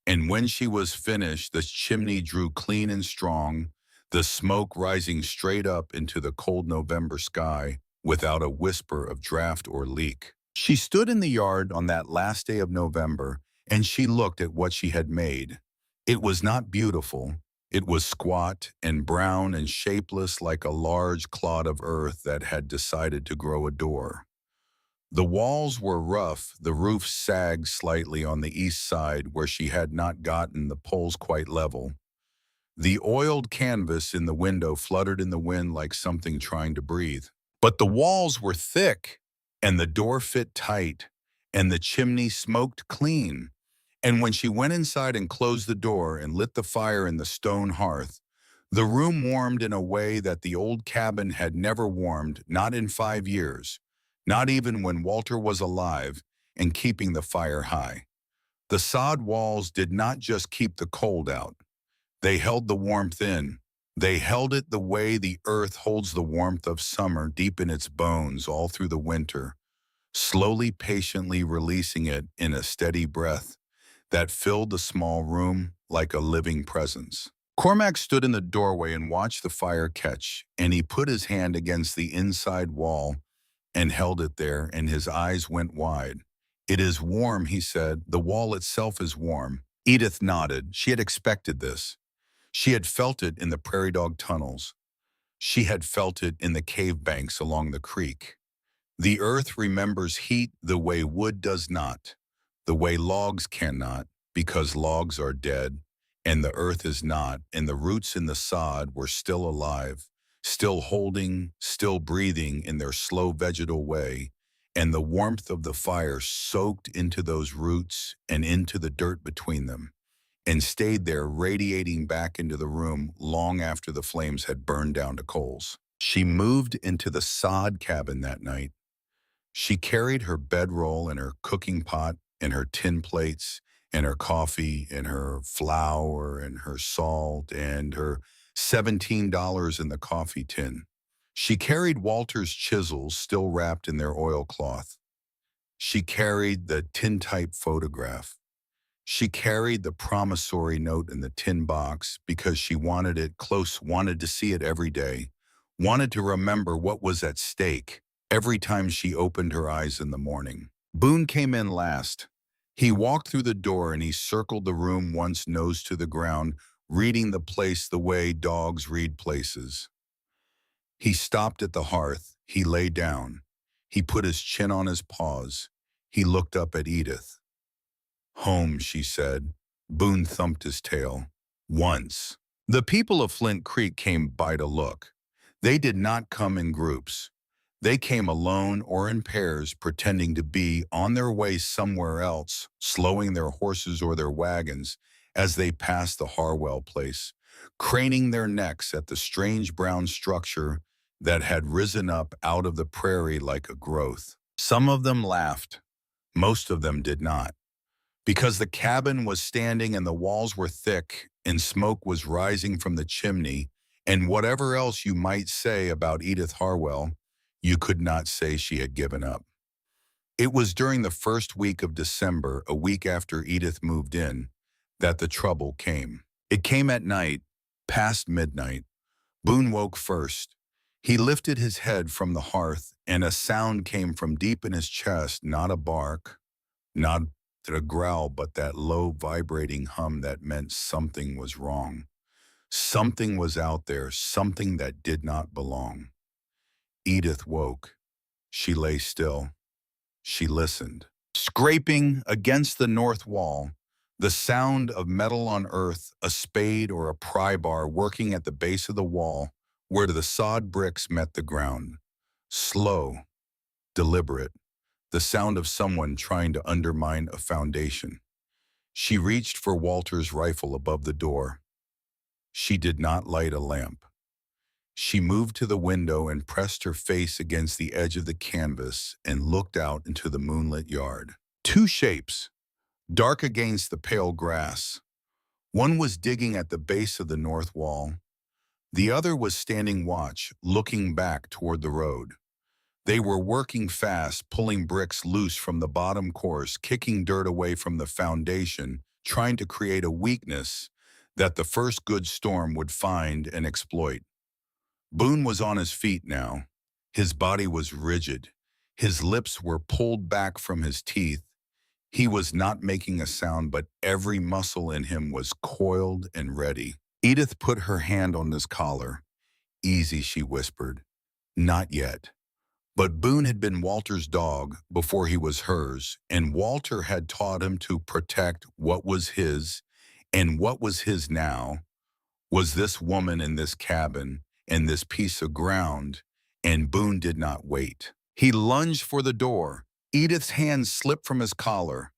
And when she was finished, the chimney drew clean and strong, the smoke rising straight up into the cold November sky without a whisper of draft or leak. She stood in the yard on that last day of November, and she looked at what she had made. It was not beautiful. It was squat and brown and shapeless, like a large clod of earth that had decided to grow a door. The walls were rough, the roof sagged slightly on the east side where she had not gotten the poles quite level. The oiled canvas in the window fluttered in the wind like something trying to breathe. But the walls were thick, and the door fit tight, and the chimney smoked clean. And when she went inside and closed the door and lit the fire in the stone hearth, the room warmed in a way that the old cabin had never warmed, not in 5 years, not even when Walter was alive and keeping the fire high. The sod walls did not just keep the cold out. They held the warmth in. They held it the way the earth holds the warmth of summer deep in its bones all through the winter, slowly, patiently releasing it in a steady breath that filled the small room like a living presence. Cormac stood in the doorway and watched the fire catch, and he put his hand against the inside wall and held it there, and his eyes went wide. "It is warm," he said. "The wall itself is warm." Edith nodded. She had expected this. She had felt it in the prairie dog tunnels. She had felt it in the cave banks along the creek. The earth remembers heat the way wood does not, the way logs cannot, because logs are dead, and the earth is not, and the roots in the sod were still alive, still holding, still breathing in their slow vegetal way, and the warmth of the fire soaked into those roots and into the dirt between them, and stayed there radiating back into the room long after the flames had burned down to coals. She moved into the sod cabin that night. She carried her bedroll and her cooking pot and her tin plates and her coffee and her flour and her salt and her $17 in the coffee tin. She carried Walter's chisels still wrapped in their oilcloth. She carried the tintype photograph. She carried the promissory note in the tin box because she wanted it close, wanted to see it every day, wanted to remember what was at stake every time she opened her eyes in the morning. Boone came in last. He walked through the door and he circled the room once, nose to the ground, reading the place the way dogs read places. He stopped at the hearth. He lay down. He put his chin on his paws. He looked up at Edith. "Home," she said. Boone thumped his tail. "Once." The people of Flint Creek came by to look. They did not come in groups. They came alone or in pairs, pretending to be on their way somewhere else, slowing their horses or their wagons as they passed the Harwell place, craning their necks at the strange brown structure that had risen up out of the prairie like a growth. Some of them laughed. Most of them did not. Because the cabin was standing and the walls were thick and smoke was rising from the chimney, and whatever else you might say about Edith Harwell, you could not say she had given up. It was during the first week of December, a week after Edith moved in, that the trouble came. It came at night, past midnight. Boone woke first. He lifted his head from the hearth, and a sound came from deep in his chest, not a bark, not a growl, but that low, vibrating hum that meant something was wrong. Something was out there, something that did not belong. Edith woke. She lay still. She listened. Scraping against the north wall, the sound of metal on earth, a spade or a pry bar working at the base of the wall where the sod bricks met the ground. Slow, deliberate, the sound of someone trying to undermine a foundation. She reached for Walter's rifle above the door. She did not light a lamp. She moved to the window and pressed her face against the edge of the canvas and looked out into the moonlit yard. Two shapes, dark against the pale grass. One was digging at the base of the north wall. The other was standing watch, looking back toward the road. They were working fast, pulling bricks loose from the bottom course, kicking dirt away from the foundation, trying to create a weakness that the first good storm would find and exploit. Boone was on his feet now. His body was rigid. His lips were pulled back from his teeth. He was not making a sound, but every muscle in him was coiled and ready. Edith put her hand on his collar. "Easy," she whispered. "Not yet." But Boone had been Walter's dog before he was hers, and Walter had taught him to protect what was his, and what was his now was this woman in this cabin and this piece of ground, and Boone did not wait. He lunged for the door. Edith's hand slipped from his collar.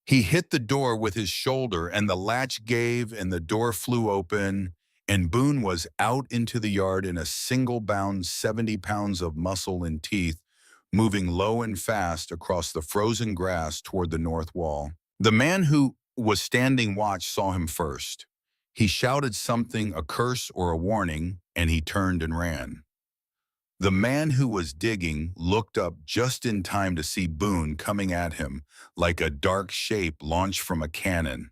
He hit the door with his shoulder, and the latch gave, and the door flew open, and Boone was out into the yard in a single bound, 70 pounds of muscle and teeth, moving low and fast across the frozen grass toward the north wall. The man who was standing watch saw him first. He shouted something, a curse or a warning, and he turned and ran. The man who was digging looked up just in time to see Boone coming at him like a dark shape launched from a cannon.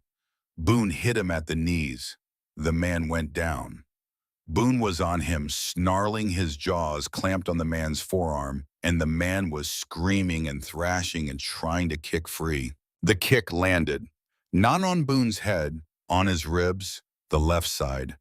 Boone hit him at the knees. The man went down. Boone was on him, snarling, his jaws clamped on the man's forearm, and the man was screaming and thrashing and trying to kick free. The kick landed, not on Boone's head, on his ribs, the left side.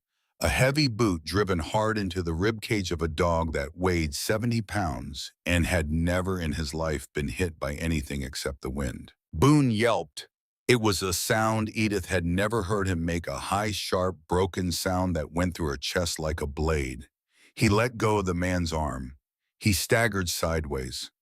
A heavy boot driven hard into the ribcage of a dog that weighed 70 pounds and had never in his life been hit by anything except the wind. Boone yelped. It was a sound Edith had never heard him make, a high, sharp, broken sound that went through her chest like a blade. He let go of the man's arm. He staggered sideways.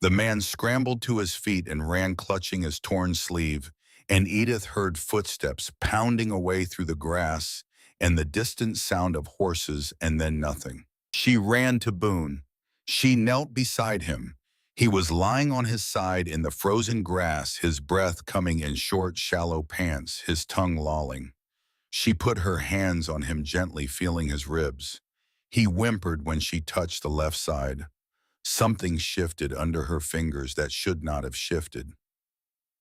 The man scrambled to his feet and ran, clutching his torn sleeve, and Edith heard footsteps pounding away through the grass and the distant sound of horses, and then nothing. She ran to Boone. She knelt beside him. He was lying on his side in the frozen grass, his breath coming in short, shallow pants, his tongue lolling. She put her hands on him gently, feeling his ribs. He whimpered when she touched the left side. Something shifted under her fingers that should not have shifted.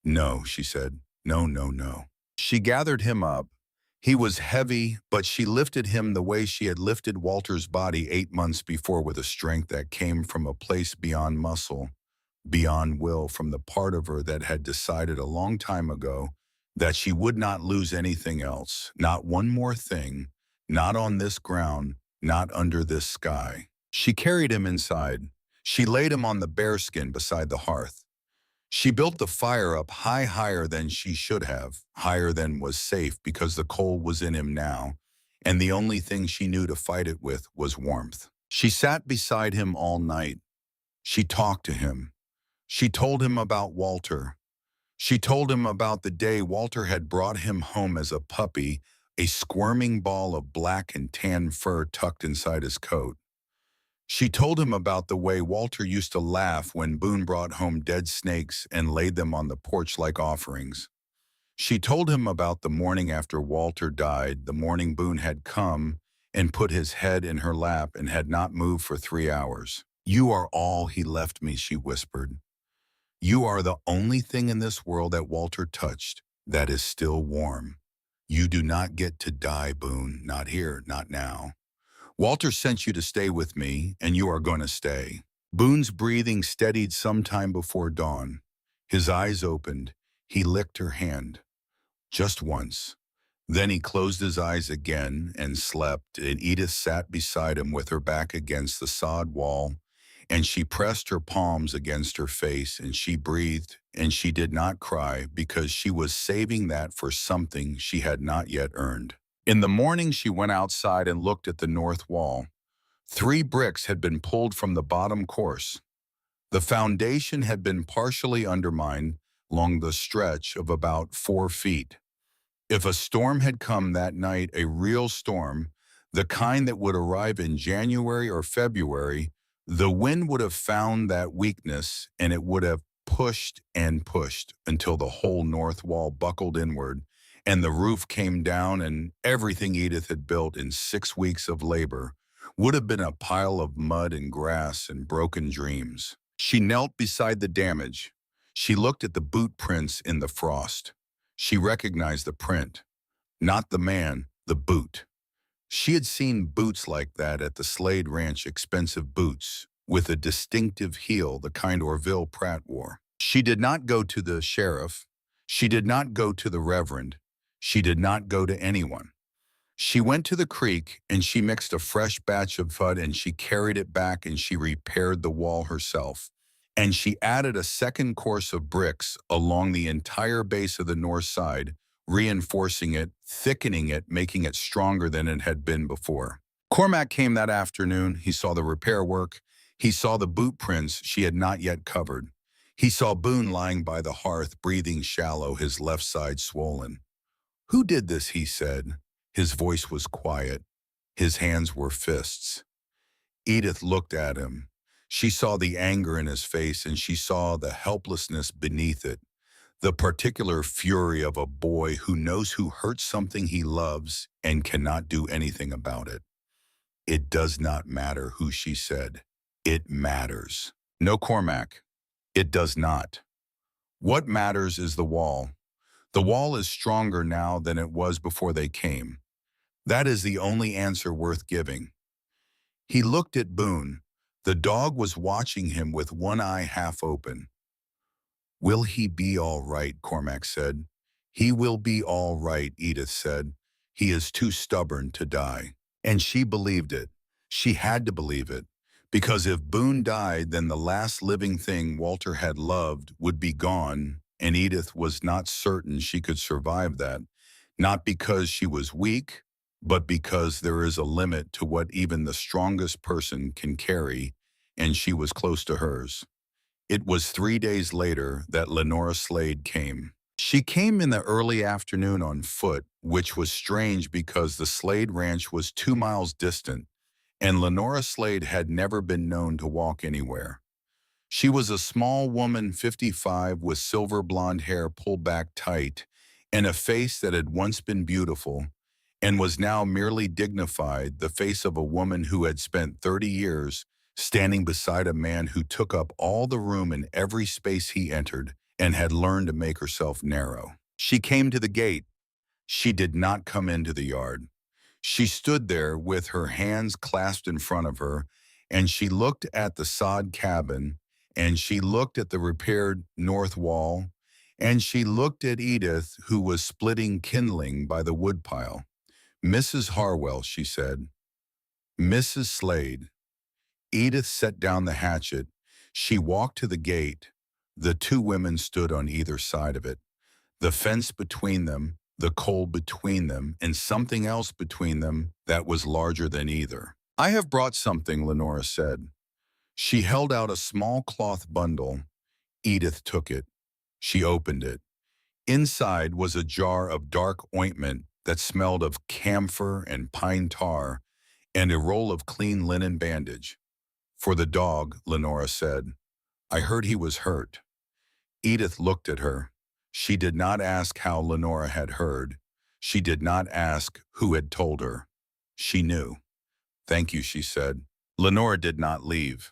No, she said. No, no, no. She gathered him up. He was heavy, but she lifted him the way she had lifted Walter's body 8 months before, with a strength that came from a place beyond muscle, beyond will, from the part of her that had decided a long time ago that she would not lose anything else, not one more thing, not on this ground, not under this sky. She carried him inside. She laid him on the bearskin beside the hearth. She built the fire up higher than she should have, higher than was safe because the cold was in him now, and the only thing she knew to fight it with was warmth. She sat beside him all night. She talked to him. She told him about Walter. She told him about the day Walter had brought him home as a puppy, a squirming ball of black and tan fur tucked inside his coat. She told him about the way Walter used to laugh when Boone brought home dead snakes and laid them on the porch like offerings. She told him about the morning after Walter died, the morning Boone had come and put his head in her lap and had not moved for 3 hours. "You are all he left me," she whispered. "You are the only thing in this world that Walter touched that is still warm. You do not get to die, Boone, not here, not now. Walter sent you to stay with me, and you are going to stay." Boone's breathing steadied sometime before dawn. His eyes opened. He licked her hand. Just once. Then he closed his eyes again and slept, and Edith sat beside him with her back against the sod wall, and she pressed her palms against her face, and she breathed, and she did not cry because she was saving that for something she had not yet earned. In the morning, she went outside and looked at the north wall. 3 bricks had been pulled from the bottom course. The foundation had been partially undermined along the stretch of about 4 feet. If a storm had come that night, a real storm, the kind that would arrive in January or February, the wind would have found that weakness, and it would have pushed and pushed until the whole north wall buckled inward, and the roof came down, and everything Edith had built in 6 weeks of labor would have been a pile of mud and grass and broken dreams. She knelt beside the damage. She looked at the boot prints in the frost. She recognized the print, not the man, the boot. She had seen boots like that at the Slade Ranch, expensive boots, with a distinctive heel, the kind Orville Pratt wore. She did not go to the sheriff. She did not go to the reverend. She did not go to anyone. She went to the creek, and she mixed a fresh batch of mud, and she carried it back, and she repaired the wall herself. And she added a second course of bricks along the entire base of the north side, reinforcing it, thickening it, making it stronger than it had been before. Cormac came that afternoon. He saw the repair work. He saw the boot prints she had not yet covered. He saw Boone lying by the hearth, breathing shallow, his left side swollen. "Who did this?" he said. His voice was quiet. His hands were fists. Edith looked at him. She saw the anger in his face, and she saw the helplessness beneath it, the particular fury of a boy who knows who hurt something he loves and cannot do anything about it. "It does not matter who," she said. "It matters." "No, Cormac, it does not. What matters is the wall. The wall is stronger now than it was before they came. That is the only answer worth giving." He looked at Boone. The dog was watching him with one eye half open. "Will he be all right?" Cormac said. "He will be all right," Edith said. "He is too stubborn to die." And she believed it. She had to believe it. Because if Boone died, then the last living thing Walter had loved would be gone, and Edith was not certain she could survive that. Not because she was weak, but because there is a limit to what even the strongest person can carry, and she was close to hers. It was 3 days later that Lenora Slade came. She came in the early afternoon on foot, which was strange because the Slade Ranch was 2 miles distant, and Lenora Slade had never been known to walk anywhere. She was a small woman, 55, with silver blonde hair pulled back tight, and a face that had once been beautiful, and was now merely dignified, the face of a woman who had spent 30 years standing beside a man who took up all the room in every space he entered and had learned to make herself narrow. She came to the gate. She did not come into the yard. She stood there with her hands clasped in front of her, and she looked at the sod cabin, and she looked at the repaired north wall, and she looked at Edith, who was splitting kindling by the woodpile. "Mrs. Harwell," she said. "Mrs. Slade." Edith set down the hatchet. She walked to the gate. The two women stood on either side of it. The fence between them, the coal between them, and something else between them that was larger than either. "I have brought something," Lenora said. She held out a small cloth bundle. Edith took it. She opened it. Inside was a jar of dark ointment that smelled of camphor and pine tar, and a roll of clean linen bandage. "For the dog," Lenora said. "I heard he was hurt." Edith looked at her. She did not ask how Lenora had heard. She did not ask who had told her. She knew. "Thank you," she said. Lenora did not leave.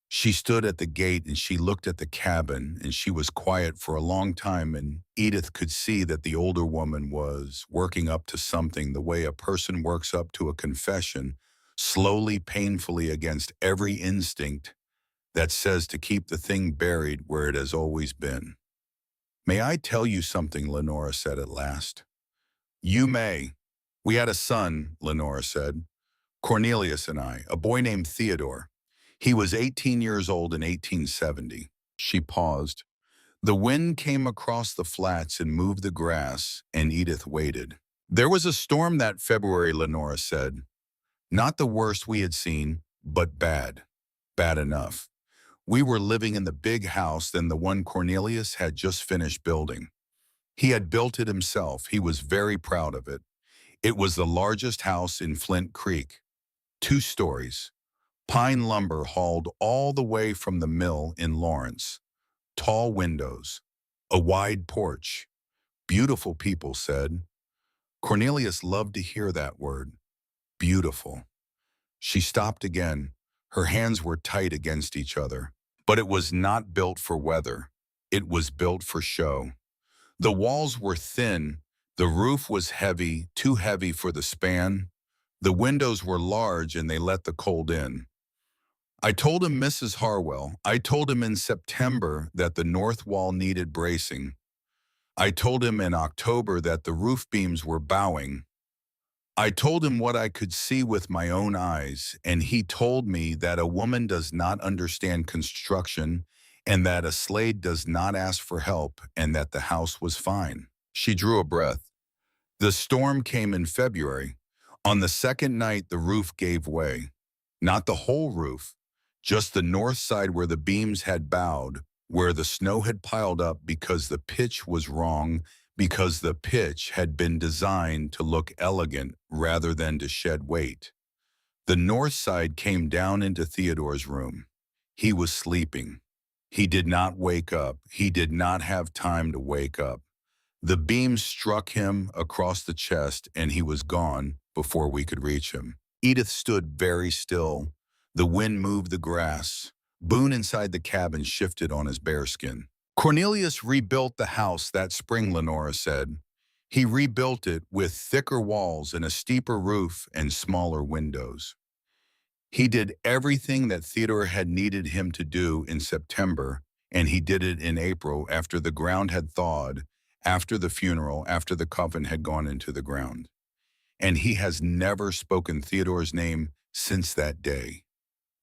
She stood at the gate and she looked at the cabin, and she was quiet for a long time, and Edith could see that the older woman was working up to something the way a person works up to a confession, slowly, painfully, against every instinct that says to keep the thing buried where it has always been. "May I tell you something?" Lenora said at last. "You may. We had a son," Lenora said. "Cornelius and I, a boy named Theodore. He was 18 years old in 1870. She paused. The wind came across the flats and moved the grass, and Edith waited. "There was a storm that February," Lenora said. "Not the worst we had seen, but bad. Bad enough. We were living in the big house than the one Cornelius had just finished building. He had built it himself. He was very proud of it. It was the largest house in Flint Creek. 2 stories. Pine lumber hauled all the way from the mill in Lawrence. Tall windows. A wide porch. Beautiful, people said." Cornelius loved to hear that word. Beautiful. She stopped again. Her hands were tight against each other. But it was not built for weather. It was built for show. The walls were thin. The roof was heavy, too heavy for the span. The windows were large and they let the cold in. "I told him, Mrs. Harwell, I told him in September that the north wall needed bracing. I told him in October that the roof beams were bowing. I told him what I could see with my own eyes, and he told me that a woman does not understand construction, and that a Slade does not ask for help, and that the house was fine." She drew a breath. "The storm came in February. On the second night, the roof gave way. Not the whole roof, just the north side where the beams had bowed, where the snow had piled up because the pitch was wrong, because the pitch had been designed to look elegant rather than to shed weight. The north side came down into Theodore's room. He was sleeping. He did not wake up. He did not have time to wake up. The beam struck him across the chest and he was gone before we could reach him." Edith stood very still. The wind moved the grass. Boone inside the cabin shifted on his bearskin. "Cornelius rebuilt the house that spring," Lenora said. "He rebuilt it with thicker walls and a steeper roof and smaller windows. He did everything that Theodore had needed him to do in September, and he did it in April after the ground had thawed, after the funeral, after the coffin had gone into the ground. And he has never spoken Theodore's name since that day.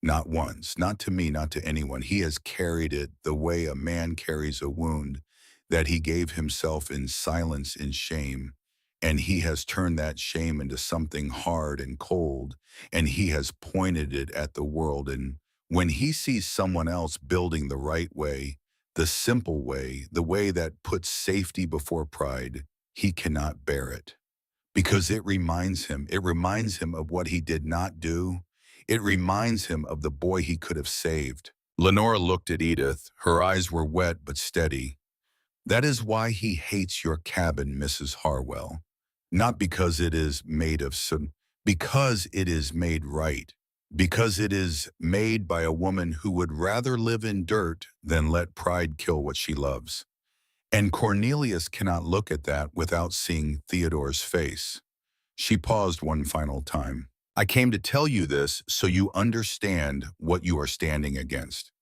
Not once, not to me, not to anyone. He has carried it the way a man carries a wound that he gave himself in silence and shame, and he has turned that shame into something hard and cold, and he has pointed it at the world. And when he sees someone else building the right way, the simple way, the way that puts safety before pride, he cannot bear it. Because it reminds him of what he did not do. It reminds him of the boy he could have saved." Lenora looked at Edith. Her eyes were wet but steady. "That is why he hates your cabin, Mrs. Harwell. not because it is made of sin, because it is made right, because it is made by a woman who would rather live in dirt than let pride kill what she loves. And Cornelius cannot look at that without seeing Theodore's face. She paused one final time. I came to tell you this so you understand what you are standing against.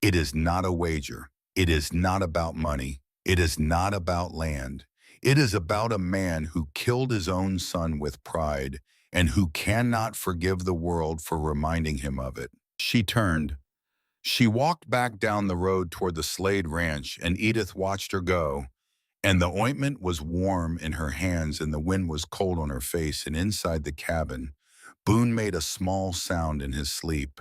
It is not a wager. It is not about money. It is not about land. It is about a man who killed his own son with pride and who cannot forgive the world for reminding him of it. She turned. She walked back down the road toward the Slade Ranch, and Edith watched her go. And the ointment was warm in her hands and the wind was cold on her face, and inside the cabin, Boone made a small sound in his sleep,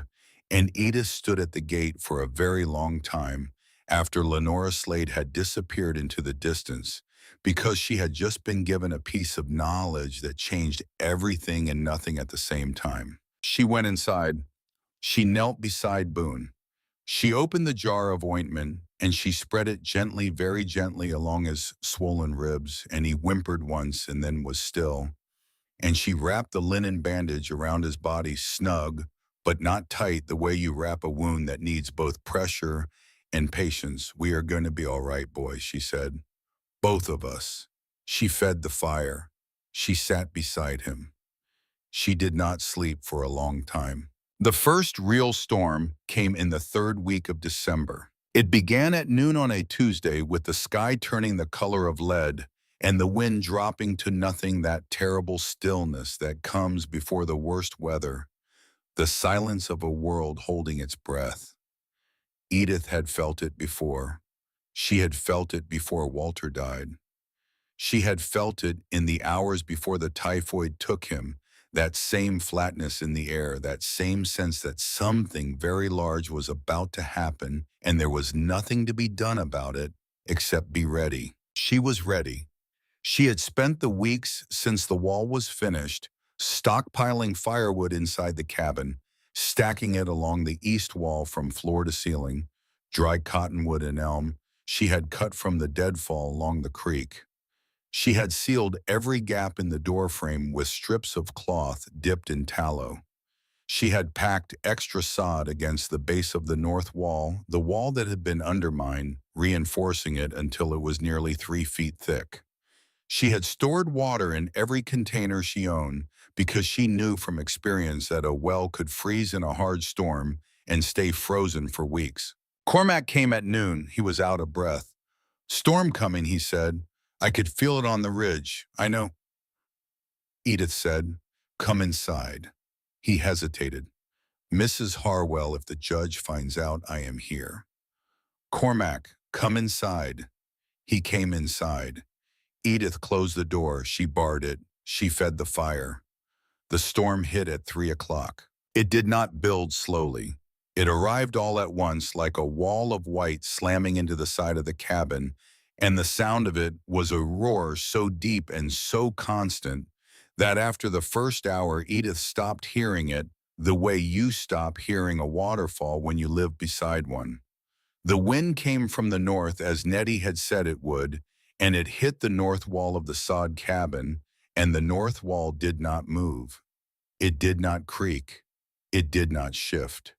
and Edith stood at the gate for a very long time after Lenora Slade had disappeared into the distance, because she had just been given a piece of knowledge that changed everything and nothing at the same time. She went inside. She knelt beside Boone. She opened the jar of ointment, and she spread it gently, very gently, along his swollen ribs, and he whimpered once and then was still. And she wrapped the linen bandage around his body snug, but not tight, the way you wrap a wound that needs both pressure and patience. We are going to be all right, boy, she said. Both of us. She fed the fire. She sat beside him. She did not sleep for a long time. The first real storm came in the third week of December. It began at noon on a Tuesday, with the sky turning the color of lead and the wind dropping to nothing, that terrible stillness that comes before the worst weather, the silence of a world holding its breath. Edith had felt it before. She had felt it before Walter died. She had felt it in the hours before the typhoid took him, that same flatness in the air, that same sense that something very large was about to happen and there was nothing to be done about it except be ready. She was ready. She had spent the weeks since the wall was finished stockpiling firewood inside the cabin, stacking it along the east wall from floor to ceiling, dry cottonwood and elm she had cut from the deadfall along the creek. She had sealed every gap in the doorframe with strips of cloth dipped in tallow. She had packed extra sod against the base of the north wall, the wall that had been undermined, reinforcing it until it was nearly 3 feet thick. She had stored water in every container she owned because she knew from experience that a well could freeze in a hard storm and stay frozen for weeks. Cormac came at noon. He was out of breath. Storm coming, he said. I could feel it on the ridge. I know. Edith said, come inside. He hesitated. Mrs. Harwell, if the judge finds out I am here. Cormac, come inside. He came inside. Edith closed the door. She barred it. She fed the fire. The storm hit at 3 o'clock. It did not build slowly. It arrived all at once like a wall of white slamming into the side of the cabin, and the sound of it was a roar so deep and so constant that after the first hour, Edith stopped hearing it the way you stop hearing a waterfall when you live beside one. The wind came from the north, as Nettie had said it would, and it hit the north wall of the sod cabin, and the north wall did not move. It did not creak. It did not shift.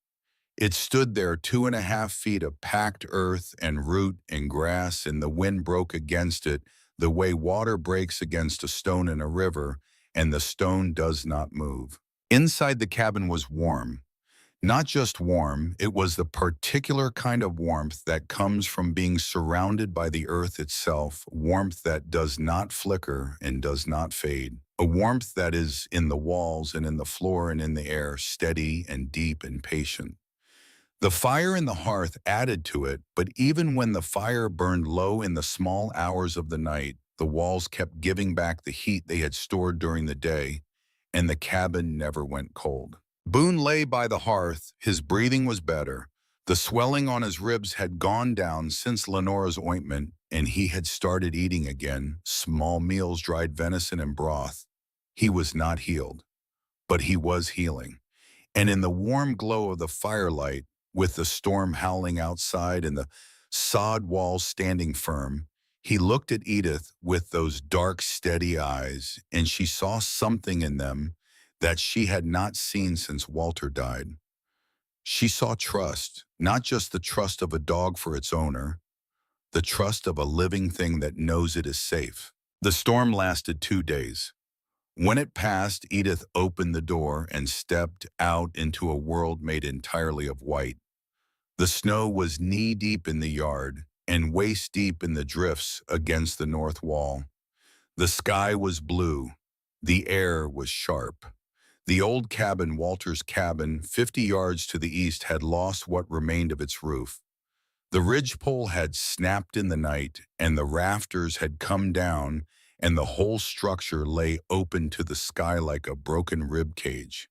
It stood there, 2.5 feet of packed earth and root and grass, and the wind broke against it the way water breaks against a stone in a river, and the stone does not move. Inside the cabin was warm. Not just warm, it was the particular kind of warmth that comes from being surrounded by the earth itself, warmth that does not flicker and does not fade, a warmth that is in the walls and in the floor and in the air, steady and deep and patient. The fire in the hearth added to it, but even when the fire burned low in the small hours of the night, the walls kept giving back the heat they had stored during the day, and the cabin never went cold. Boone lay by the hearth. His breathing was better. The swelling on his ribs had gone down since Lenora's ointment, and he had started eating again, small meals, dried venison and broth. He was not healed, but he was healing. And in the warm glow of the firelight, with the storm howling outside and the sod walls standing firm, He looked at Edith with those dark, steady eyes, and she saw something in them that she had not seen since Walter died. She saw trust, not just the trust of a dog for its owner, the trust of a living thing that knows it is safe. The storm lasted 2 days. When it passed, Edith opened the door and stepped out into a world made entirely of white. The snow was knee-deep in the yard and waist-deep in the drifts against the north wall. The sky was blue. The air was sharp. The old cabin, Walter's cabin, 50 yards to the east, had lost what remained of its roof. The ridgepole had snapped in the night, and the rafters had come down, and the whole structure lay open to the sky like a broken rib cage.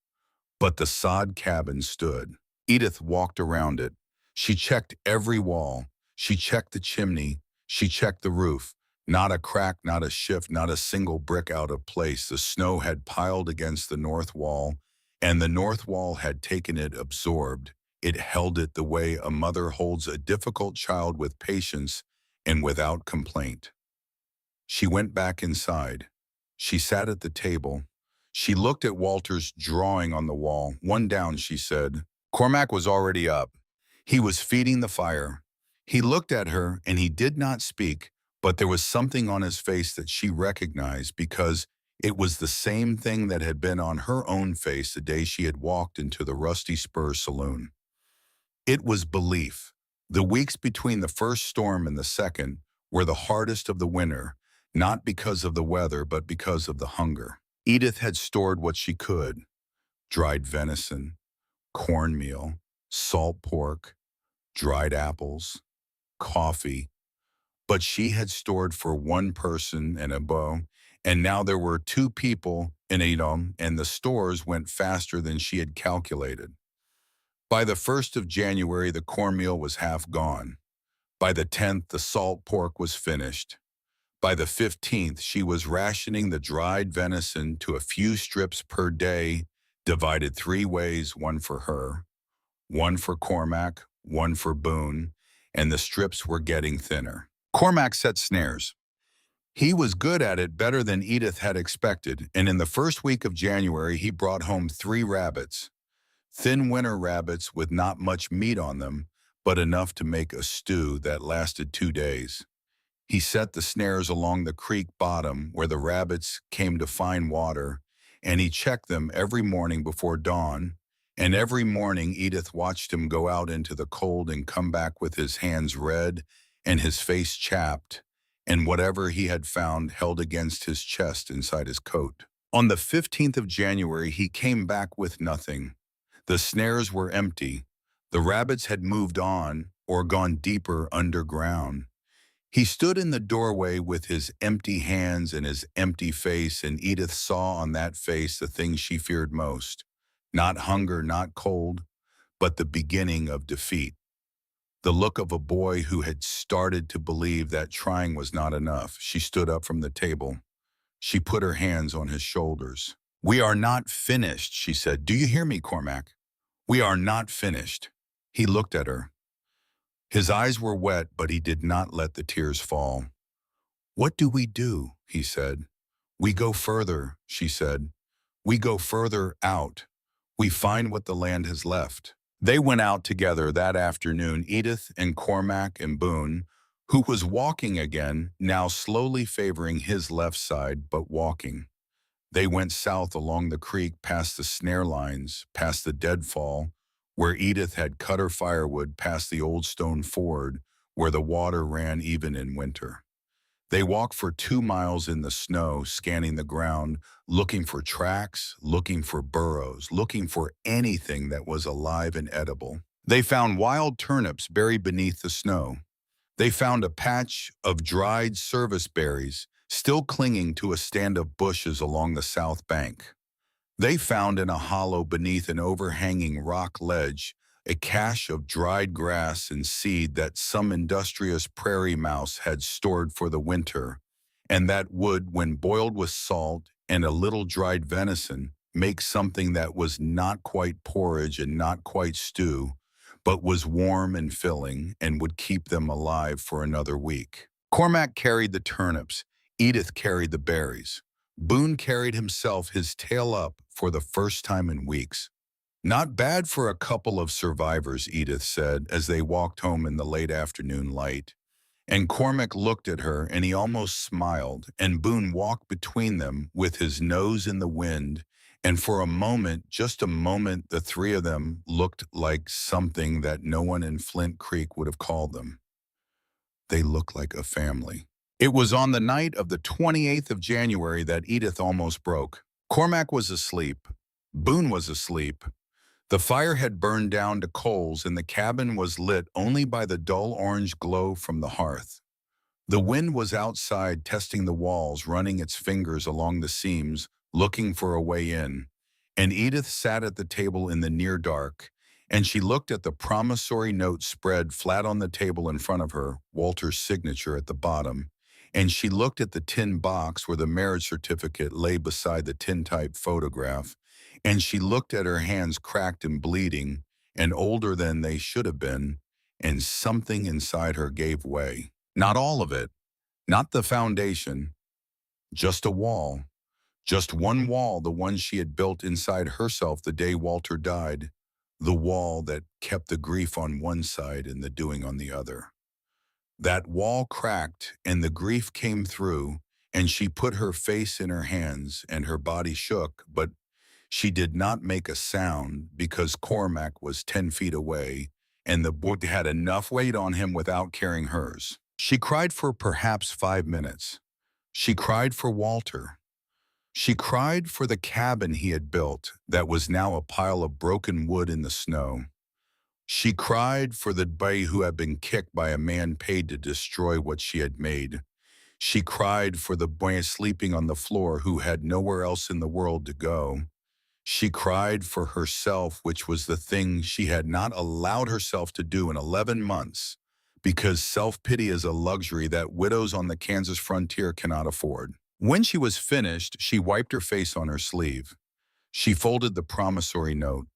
But the sod cabin stood. Edith walked around it. She checked every wall. She checked the chimney. She checked the roof. Not a crack, not a shift, not a single brick out of place. The snow had piled against the north wall, and the north wall had taken it absorbed. It held it the way a mother holds a difficult child, with patience and without complaint. She went back inside. She sat at the table. She looked at Walter's drawing on the wall. "One down," she said. Cormac was already up. He was feeding the fire. He looked at her, and he did not speak, but there was something on his face that she recognized, because it was the same thing that had been on her own face the day she had walked into the Rusty Spur saloon. It was belief. The weeks between the first storm and the second were the hardest of the winter, not because of the weather, but because of the hunger. Edith had stored what she could: dried venison, cornmeal, salt pork, dried apples, coffee. But she had stored for one person and a bow, and now there were two people in Edom, and the stores went faster than she had calculated. By the 1st of January, the cornmeal was half gone. By the 10th, the salt pork was finished. By the 15th, she was rationing the dried venison to a few strips per day, divided 3 ways, one for her, one for Cormac, one for Boone, and the strips were getting thinner. Cormac set snares. He was good at it, better than Edith had expected, and in the first week of January he brought home 3 rabbits. Thin winter rabbits with not much meat on them, but enough to make a stew that lasted 2 days. He set the snares along the creek bottom where the rabbits came to find water, and he checked them every morning before dawn, and every morning Edith watched him go out into the cold and come back with his hands red and his face chapped, and whatever he had found held against his chest inside his coat. On the 15th of January, he came back with nothing. The snares were empty. The rabbits had moved on or gone deeper underground. He stood in the doorway with his empty hands and his empty face, and Edith saw on that face the thing she feared most. Not hunger, not cold, but the beginning of defeat. The look of a boy who had started to believe that trying was not enough. She stood up from the table. She put her hands on his shoulders. "We are not finished," she said. "Do you hear me, Cormac? We are not finished." He looked at her. His eyes were wet, but he did not let the tears fall. "What do we do?" he said. "We go further," she said. "We go further out. We find what the land has left." They went out together that afternoon, Edith and Cormac and Boone, who was walking again, now slowly favoring his left side, but walking. They went south along the creek, past the snare lines, past the deadfall, where Edith had cut her firewood, past the old stone ford, where the water ran even in winter. They walked for 2 miles in the snow, scanning the ground, looking for tracks, looking for burrows, looking for anything that was alive and edible. They found wild turnips buried beneath the snow. They found a patch of dried service berries still clinging to a stand of bushes along the south bank. They found in a hollow beneath an overhanging rock ledge a cache of dried grass and seed that some industrious prairie mouse had stored for the winter, and that would, when boiled with salt and a little dried venison, make something that was not quite porridge and not quite stew, but was warm and filling and would keep them alive for another week. Cormac carried the turnips, Edith carried the berries. Boone carried himself, his tail up, for the first time in weeks. Not bad for a couple of survivors, Edith said as they walked home in the late afternoon light. And Cormac looked at her and he almost smiled, and Boone walked between them with his nose in the wind, and for a moment, just a moment, the three of them looked like something that no one in Flint Creek would have called them. They looked like a family. It was on the night of the 28th of January that Edith almost broke. Cormac was asleep. Boone was asleep. The fire had burned down to coals and the cabin was lit only by the dull orange glow from the hearth. The wind was outside testing the walls, running its fingers along the seams, looking for a way in. And Edith sat at the table in the near dark, and she looked at the promissory note spread flat on the table in front of her, Walter's signature at the bottom, and she looked at the tin box where the marriage certificate lay beside the tintype photograph, and she looked at her hands cracked and bleeding, and older than they should have been, and something inside her gave way. Not all of it, not the foundation, just a wall. Just one wall, the one she had built inside herself the day Walter died, the wall that kept the grief on one side and the doing on the other. That wall cracked and the grief came through, and she put her face in her hands and her body shook, but she did not make a sound because Cormac was 10 feet away and the book had enough weight on him without carrying hers. She cried for perhaps 5 minutes. She cried for Walter. She cried for the cabin he had built that was now a pile of broken wood in the snow. She cried for the boy who had been kicked by a man paid to destroy what she had made. She cried for the boy sleeping on the floor who had nowhere else in the world to go. She cried for herself, which was the thing she had not allowed herself to do in 11 months, because self-pity is a luxury that widows on the Kansas frontier cannot afford. When she was finished, she wiped her face on her sleeve. She folded the promissory note.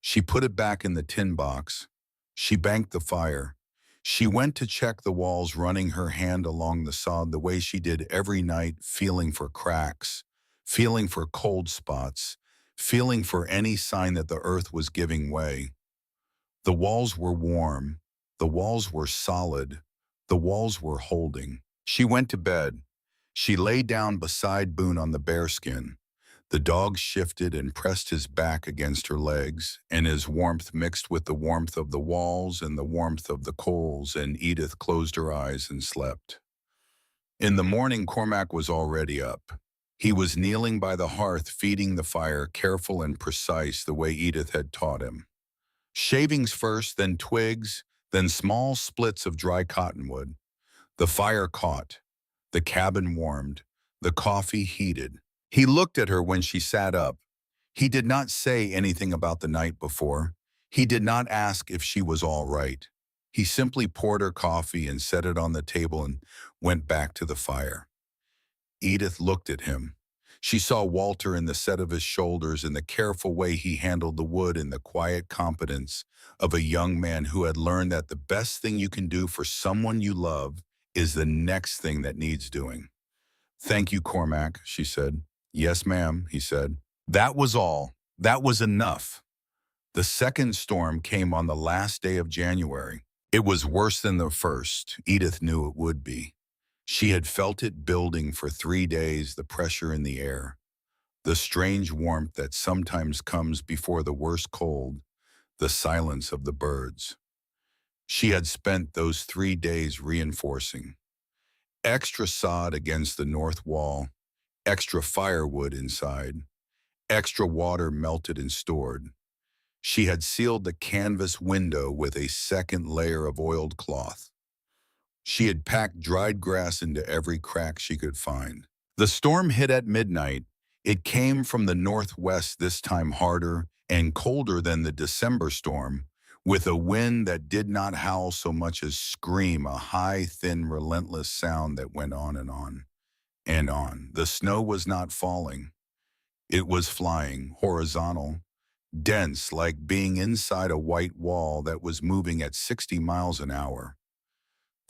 She put it back in the tin box. She banked the fire. She went to check the walls, running her hand along the sod the way she did every night, feeling for cracks, feeling for cold spots, feeling for any sign that the earth was giving way. The walls were warm. The walls were solid. The walls were holding. She went to bed. She lay down beside Boone on the bearskin. The dog shifted and pressed his back against her legs, and his warmth mixed with the warmth of the walls and the warmth of the coals, and Edith closed her eyes and slept. In the morning, Cormac was already up. He was kneeling by the hearth, feeding the fire, careful and precise the way Edith had taught him. Shavings first, then twigs, then small splits of dry cottonwood. The fire caught. The cabin warmed. The coffee heated. He looked at her when she sat up. He did not say anything about the night before. He did not ask if she was all right. He simply poured her coffee and set it on the table and went back to the fire. Edith looked at him. She saw Walter in the set of his shoulders and the careful way he handled the wood and the quiet competence of a young man who had learned that the best thing you can do for someone you love is the next thing that needs doing. "Thank you, Cormac," she said. "Yes, ma'am," he said. That was all. That was enough. The second storm came on the last day of January. It was worse than the first. Edith knew it would be. She had felt it building for 3 days, the pressure in the air, the strange warmth that sometimes comes before the worst cold, the silence of the birds. She had spent those 3 days reinforcing. Extra sod against the north wall, extra firewood inside, extra water melted and stored. She had sealed the canvas window with a second layer of oiled cloth. She had packed dried grass into every crack she could find. The storm hit at midnight. It came from the northwest, this time harder and colder than the December storm, with a wind that did not howl so much as scream, a high, thin, relentless sound that went on and on and on. The snow was not falling. It was flying, horizontal, dense, like being inside a white wall that was moving at 60 miles an hour.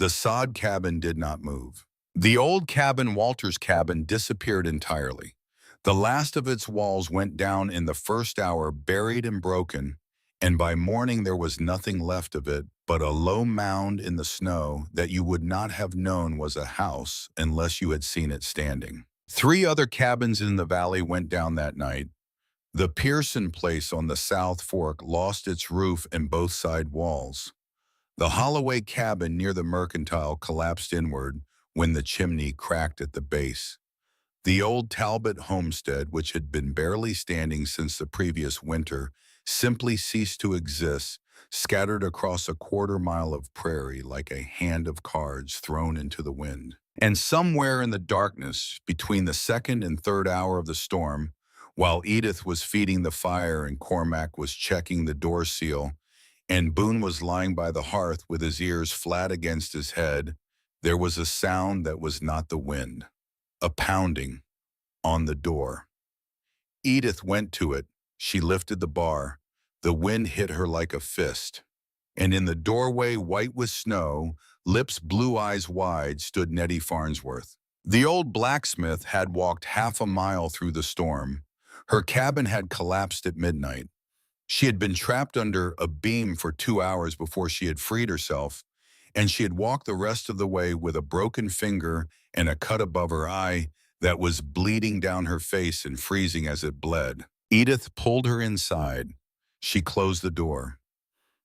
The sod cabin did not move. The old cabin, Walter's cabin, disappeared entirely. The last of its walls went down in the first hour, buried and broken, and by morning there was nothing left of it but a low mound in the snow that you would not have known was a house unless you had seen it standing. 3 other cabins in the valley went down that night. The Pearson place on the South Fork lost its roof and both side walls. The Holloway cabin near the Mercantile collapsed inward when the chimney cracked at the base. The old Talbot homestead, which had been barely standing since the previous winter, simply ceased to exist, scattered across a quarter-mile of prairie like a hand of cards thrown into the wind. And somewhere in the darkness, between the second and third hour of the storm, while Edith was feeding the fire and Cormac was checking the door seal, and Boone was lying by the hearth with his ears flat against his head, there was a sound that was not the wind, a pounding on the door. Edith went to it. She lifted the bar. The wind hit her like a fist. And in the doorway, white with snow, lips blue, eyes wide, stood Nettie Farnsworth. The old blacksmith had walked half a mile through the storm. Her cabin had collapsed at midnight. She had been trapped under a beam for 2 hours before she had freed herself, and she had walked the rest of the way with a broken finger and a cut above her eye that was bleeding down her face and freezing as it bled. Edith pulled her inside. She closed the door.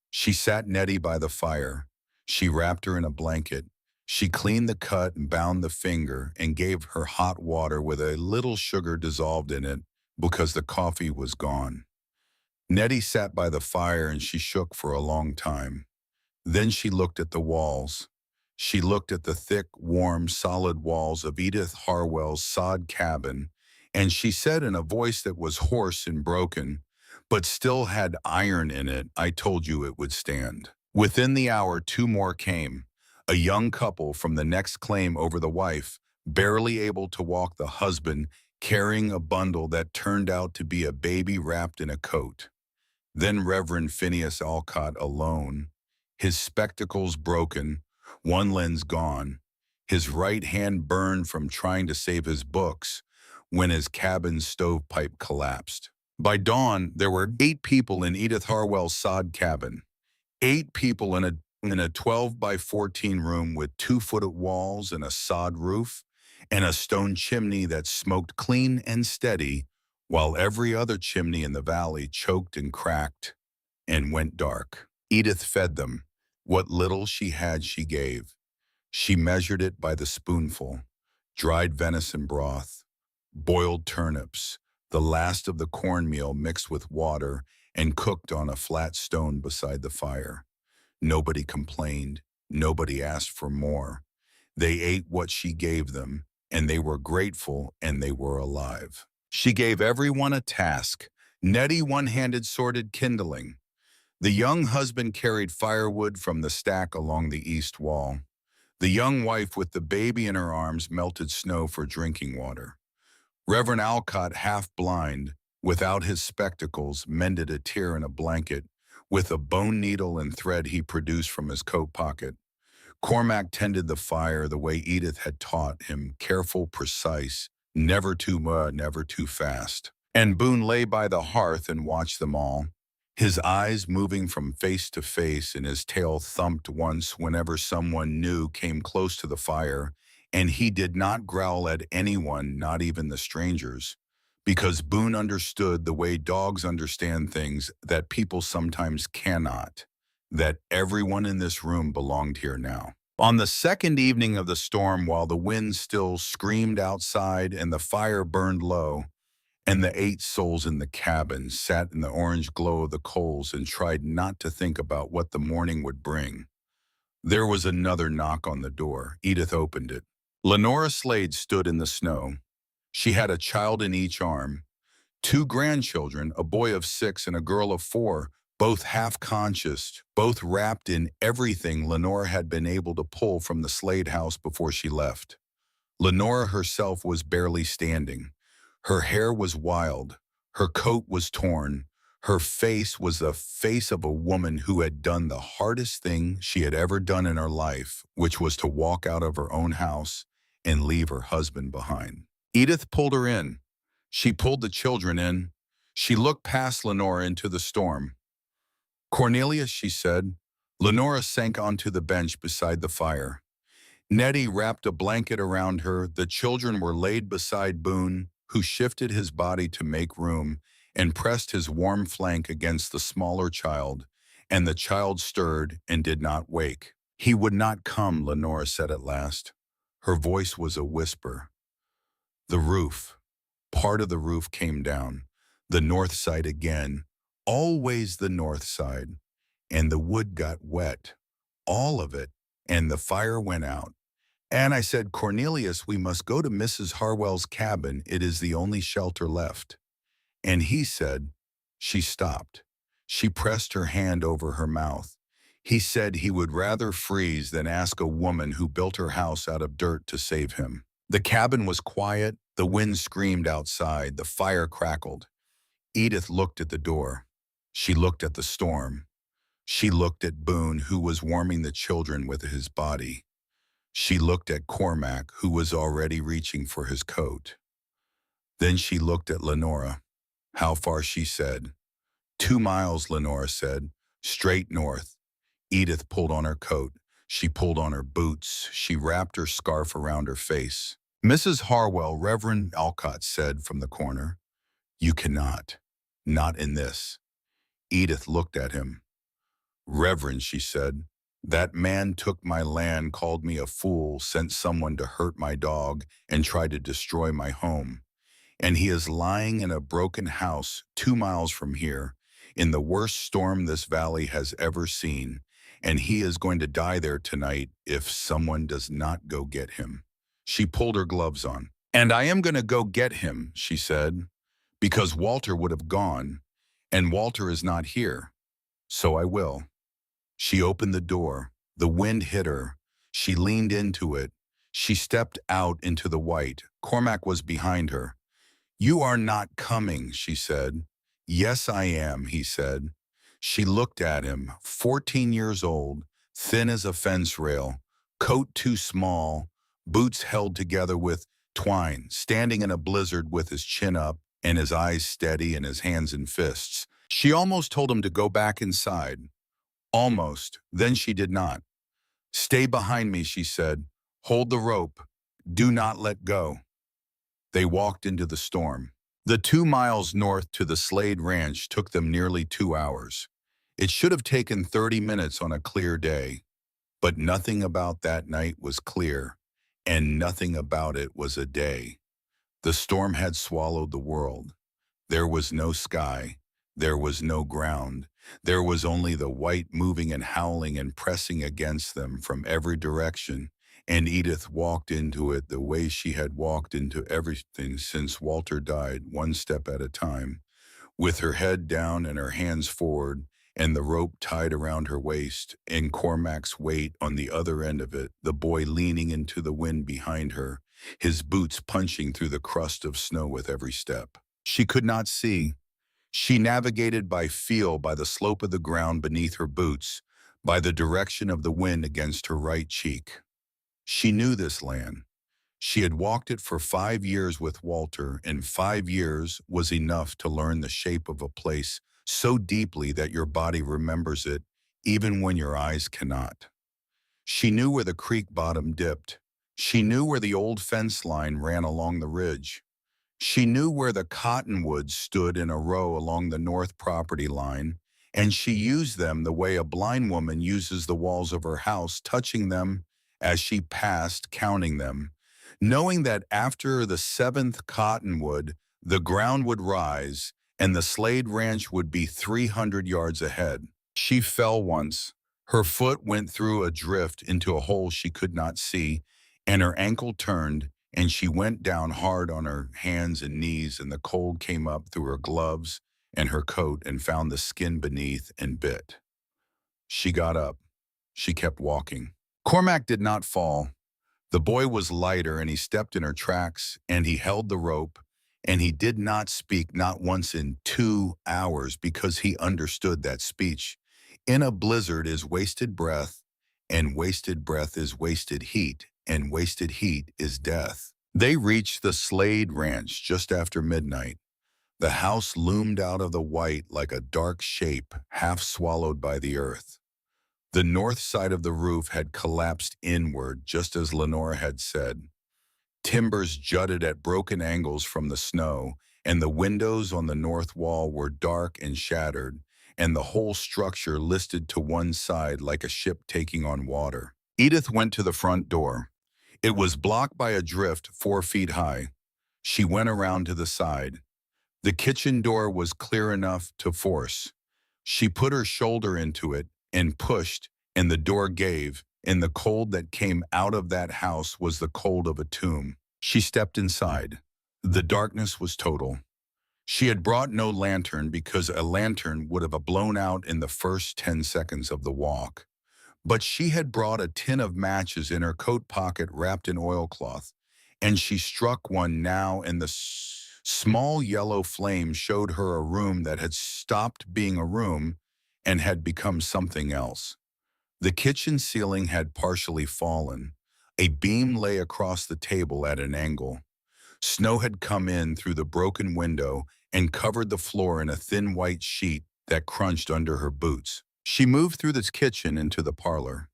She sat Nettie by the fire. She wrapped her in a blanket. She cleaned the cut and bound the finger and gave her hot water with a little sugar dissolved in it because the coffee was gone. Nettie sat by the fire and she shook for a long time. Then she looked at the walls. She looked at the thick, warm, solid walls of Edith Harwell's sod cabin, and she said in a voice that was hoarse and broken, but still had iron in it, "I told you it would stand." Within the hour, 2 more came. A young couple from the next claim over the wife, barely able to walk, the husband carrying a bundle that turned out to be a baby wrapped in a coat. Then Reverend Phineas Alcott alone, his spectacles broken, one lens gone, his right hand burned from trying to save his books when his cabin stovepipe collapsed. By dawn, there were 8 people in Edith Harwell's sod cabin. 8 people in a 12 by 14 room with 2-foot walls and a sod roof and a stone chimney that smoked clean and steady while every other chimney in the valley choked and cracked and went dark. Edith fed them. What little she had she gave. She measured it by the spoonful. Dried venison broth, boiled turnips, the last of the cornmeal mixed with water and cooked on a flat stone beside the fire. Nobody complained. Nobody asked for more. They ate what she gave them, and they were grateful, and they were alive. She gave everyone a task. Nettie one-handed sorted kindling. The young husband carried firewood from the stack along the east wall. The young wife with the baby in her arms melted snow for drinking water. Reverend Alcott, half blind, without his spectacles, mended a tear in a blanket with a bone needle and thread he produced from his coat pocket. Cormac tended the fire the way Edith had taught him, careful, precise, never too much, never too fast. And Boone lay by the hearth and watched them all, his eyes moving from face to face, and his tail thumped once whenever someone new came close to the fire, and he did not growl at anyone, not even the strangers, because Boone understood the way dogs understand things that people sometimes cannot, that everyone in this room belonged here now. On the second evening of the storm, while the wind still screamed outside and the fire burned low, and the 8 souls in the cabin sat in the orange glow of the coals and tried not to think about what the morning would bring, there was another knock on the door. Edith opened it. Lenora Slade stood in the snow. She had a child in each arm, 2 grandchildren, a boy of 6 and a girl of 4, both half-conscious, both wrapped in everything Lenora had been able to pull from the Slade house before she left. Lenora herself was barely standing. Her hair was wild, her coat was torn, Her face was the face of a woman who had done the hardest thing she had ever done in her life, which was to walk out of her own house and leave her husband behind. Edith pulled her in. She pulled the children in. She looked past Lenora into the storm. "Cornelius," she said. Lenora sank onto the bench beside the fire. Nettie wrapped a blanket around her. The children were laid beside Boone, who shifted his body to make room and pressed his warm flank against the smaller child, and the child stirred and did not wake. "He would not come," Lenora said at last. Her voice was a whisper. The roof, part of the roof came down, the north side again, always the north side, and the wood got wet, all of it, and the fire went out. And I said, "Cornelius, we must go to Mrs. Harwell's cabin. It is the only shelter left." And he said, she stopped. She pressed her hand over her mouth. He said he would rather freeze than ask a woman who built her house out of dirt to save him. The cabin was quiet. The wind screamed outside. The fire crackled. Edith looked at the door. She looked at the storm. She looked at Boone, who was warming the children with his body. She looked at Cormac, who was already reaching for his coat. Then she looked at Lenora. "How far?" she said. 2 miles, Lenora said. "Straight north." Edith pulled on her coat. She pulled on her boots. She wrapped her scarf around her face. "Mrs. Harwell," Reverend Alcott said from the corner. "You cannot. Not in this." Edith looked at him. "Reverend," she said, "that man took my land, called me a fool, sent someone to hurt my dog, and tried to destroy my home. And he is lying in a broken house 2 miles from here, in the worst storm this valley has ever seen, and he is going to die there tonight if someone does not go get him." She pulled her gloves on. "And I am going to go get him," she said, "because Walter would have gone, and Walter is not here. So I will." She opened the door. The wind hit her. She leaned into it. She stepped out into the white. Cormac was behind her. "You are not coming," she said. "Yes, I am," he said. She looked at him, 14 years old, thin as a fence rail, coat too small, boots held together with twine, standing in a blizzard with his chin up and his eyes steady and his hands in fists. She almost told him to go back inside. Almost. Then she did not. "Stay behind me," she said. "Hold the rope. Do not let go." They walked into the storm. The 2 miles north to the Slade Ranch took them nearly 2 hours. It should have taken 30 minutes on a clear day. But nothing about that night was clear, and nothing about it was a day. The storm had swallowed the world. There was no sky. There was no ground. There was only the white moving and howling and pressing against them from every direction, and Edith walked into it the way she had walked into everything since Walter died, one step at a time, with her head down and her hands forward, and the rope tied around her waist, and Cormac's weight on the other end of it, the boy leaning into the wind behind her, his boots punching through the crust of snow with every step. She could not see. She navigated by feel, by the slope of the ground beneath her boots, by the direction of the wind against her right cheek. She knew this land. She had walked it for 5 years with Walter, and 5 years was enough to learn the shape of a place so deeply that your body remembers it, even when your eyes cannot. She knew where the creek bottom dipped. She knew where the old fence line ran along the ridge. She knew where the cottonwoods stood in a row along the north property line, and she used them the way a blind woman uses the walls of her house, touching them as she passed, counting them, knowing that after the 7th cottonwood, the ground would rise and the Slade Ranch would be 300 yards ahead. She fell once. Her foot went through a drift into a hole she could not see, and her ankle turned, and she went down hard on her hands and knees, and the cold came up through her gloves and her coat and found the skin beneath and bit. She got up. She kept walking. Cormac did not fall. The boy was lighter, and he stepped in her tracks, and he held the rope, And he did not speak not once in 2 hours because he understood that speech. In a blizzard is wasted breath, and wasted breath is wasted heat, and wasted heat is death. They reached the Slade Ranch just after midnight. The house loomed out of the white like a dark shape half swallowed by the earth. The north side of the roof had collapsed inward, just as Lenore had said. Timbers jutted at broken angles from the snow, and the windows on the north wall were dark and shattered, and the whole structure listed to one side like a ship taking on water. Edith went to the front door. It was blocked by a drift 4 feet high. She went around to the side. The kitchen door was clear enough to force. She put her shoulder into it and pushed, and the door gave, and the cold that came out of that house was the cold of a tomb. She stepped inside. The darkness was total. She had brought no lantern because a lantern would have blown out in the first 10 seconds of the walk. But she had brought a tin of matches in her coat pocket wrapped in oilcloth, and she struck one now, and the small yellow flame showed her a room that had stopped being a room and had become something else. The kitchen ceiling had partially fallen. A beam lay across the table at an angle. Snow had come in through the broken window and covered the floor in a thin white sheet that crunched under her boots. She moved through this kitchen into the parlor.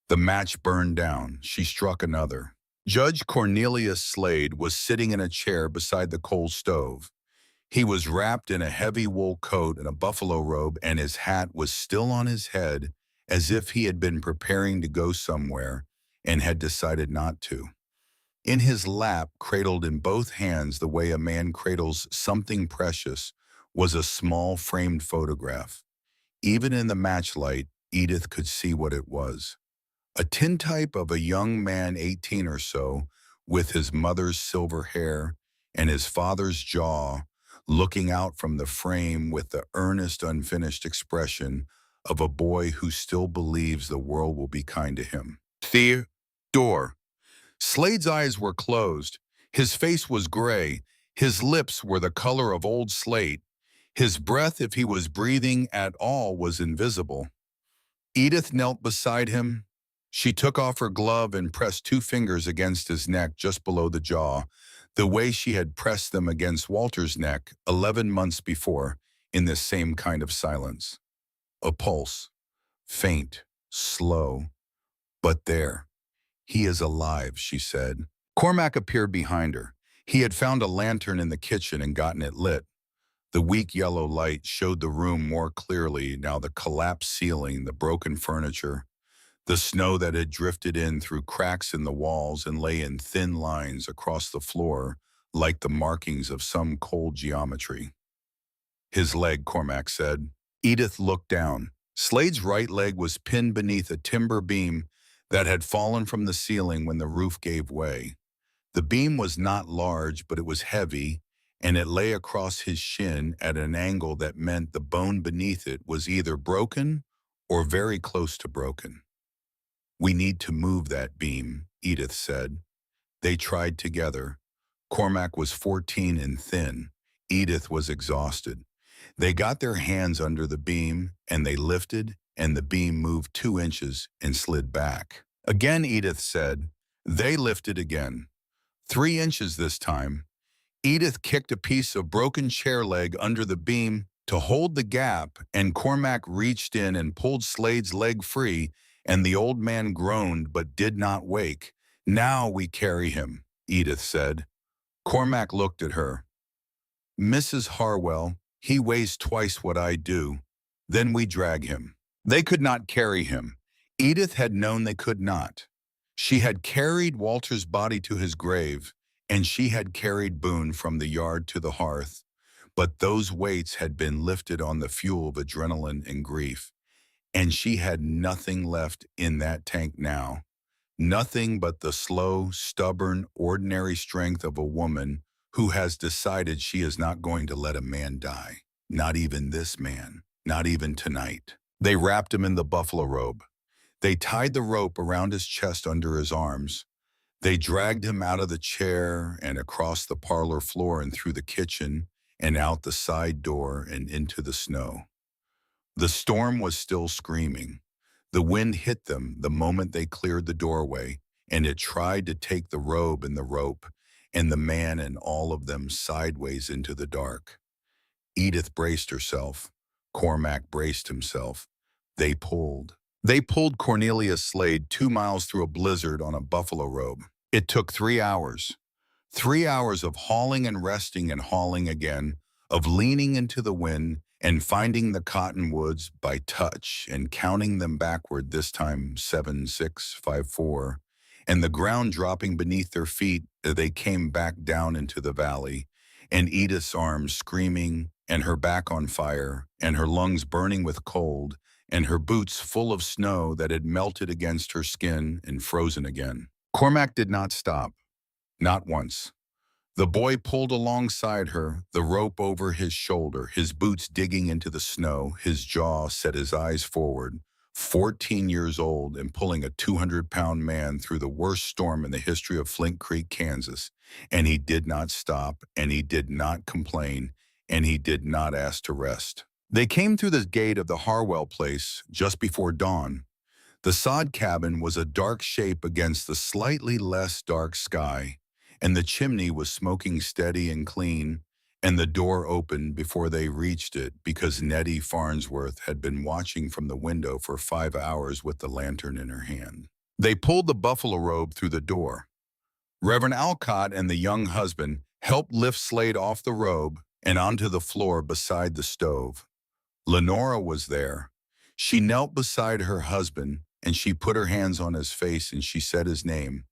The match burned down. She struck another. Judge Cornelius Slade was sitting in a chair beside the coal stove. He was wrapped in a heavy wool coat and a buffalo robe, and his hat was still on his head, as if he had been preparing to go somewhere and had decided not to. In his lap, cradled in both hands the way a man cradles something precious, was a small framed photograph. Even in the matchlight, Edith could see what it was. A tintype of a young man 18 or so, with his mother's silver hair and his father's jaw, looking out from the frame with the earnest, unfinished expression of a boy who still believes the world will be kind to him. Theodore. Slade's eyes were closed. His face was gray. His lips were the color of old slate. His breath, if he was breathing at all, was invisible. Edith knelt beside him. She took off her glove and pressed 2 fingers against his neck just below the jaw, the way she had pressed them against Walter's neck 11 months before, in this same kind of silence. A pulse, faint, slow, but there. He is alive, she said. Cormac appeared behind her. He had found a lantern in the kitchen and gotten it lit. The weak yellow light showed the room more clearly now, the collapsed ceiling, the broken furniture, the snow that had drifted in through cracks in the walls and lay in thin lines across the floor like the markings of some cold geometry. His leg, Cormac said. Edith looked down. Slade's right leg was pinned beneath a timber beam that had fallen from the ceiling when the roof gave way. The beam was not large, but it was heavy, and it lay across his shin at an angle that meant the bone beneath it was either broken or very close to broken. We need to move that beam, Edith said. They tried together. Cormac was 14 and thin. Edith was exhausted. They got their hands under the beam, and they lifted, and the beam moved 2 inches and slid back. Again, Edith said. They lifted again. 3 inches this time. Edith kicked a piece of broken chair leg under the beam to hold the gap, and Cormac reached in and pulled Slade's leg free, and the old man groaned but did not wake. Now we carry him, Edith said. Cormac looked at her. Mrs. Harwell, he weighs twice what I do. Then we drag him. They could not carry him. Edith had known they could not. She had carried Walter's body to his grave, and she had carried Boone from the yard to the hearth, but those weights had been lifted on the fuel of adrenaline and grief, and she had nothing left in that tank now, nothing but the slow, stubborn, ordinary strength of a woman who has decided she is not going to let a man die, not even this man, not even tonight. They wrapped him in the buffalo robe. They tied the rope around his chest under his arms. They dragged him out of the chair and across the parlor floor and through the kitchen and out the side door and into the snow. The storm was still screaming. The wind hit them the moment they cleared the doorway, and it tried to take the robe and the rope, and the man and all of them sideways into the dark. Edith braced herself. Cormac braced himself. They pulled. They pulled Cornelius Slade 2 miles through a blizzard on a buffalo robe. It took 3 hours. 3 hours of hauling and resting and hauling again, of leaning into the wind and finding the cottonwoods by touch and counting them backward, this time 7, 6, 5, 4, and the ground dropping beneath their feet as they came back down into the valley, and Edith's arms screaming and her back on fire and her lungs burning with cold and her boots full of snow that had melted against her skin and frozen again. Cormac did not stop, not once. The boy pulled alongside her, the rope over his shoulder, his boots digging into the snow, his jaw set, his eyes forward, 14 years old and pulling a 200-pound man through the worst storm in the history of Flint Creek, Kansas. And he did not stop, and he did not complain, and he did not ask to rest. They came through the gate of the Harwell place just before dawn. The sod cabin was a dark shape against the slightly less dark sky, and the chimney was smoking steady and clean, and the door opened before they reached it because Nettie Farnsworth had been watching from the window for 5 hours with the lantern in her hand. They pulled the buffalo robe through the door. Reverend Alcott and the young husband helped lift Slade off the robe and onto the floor beside the stove. Lenora was there. She knelt beside her husband, and she put her hands on his face and she said his name.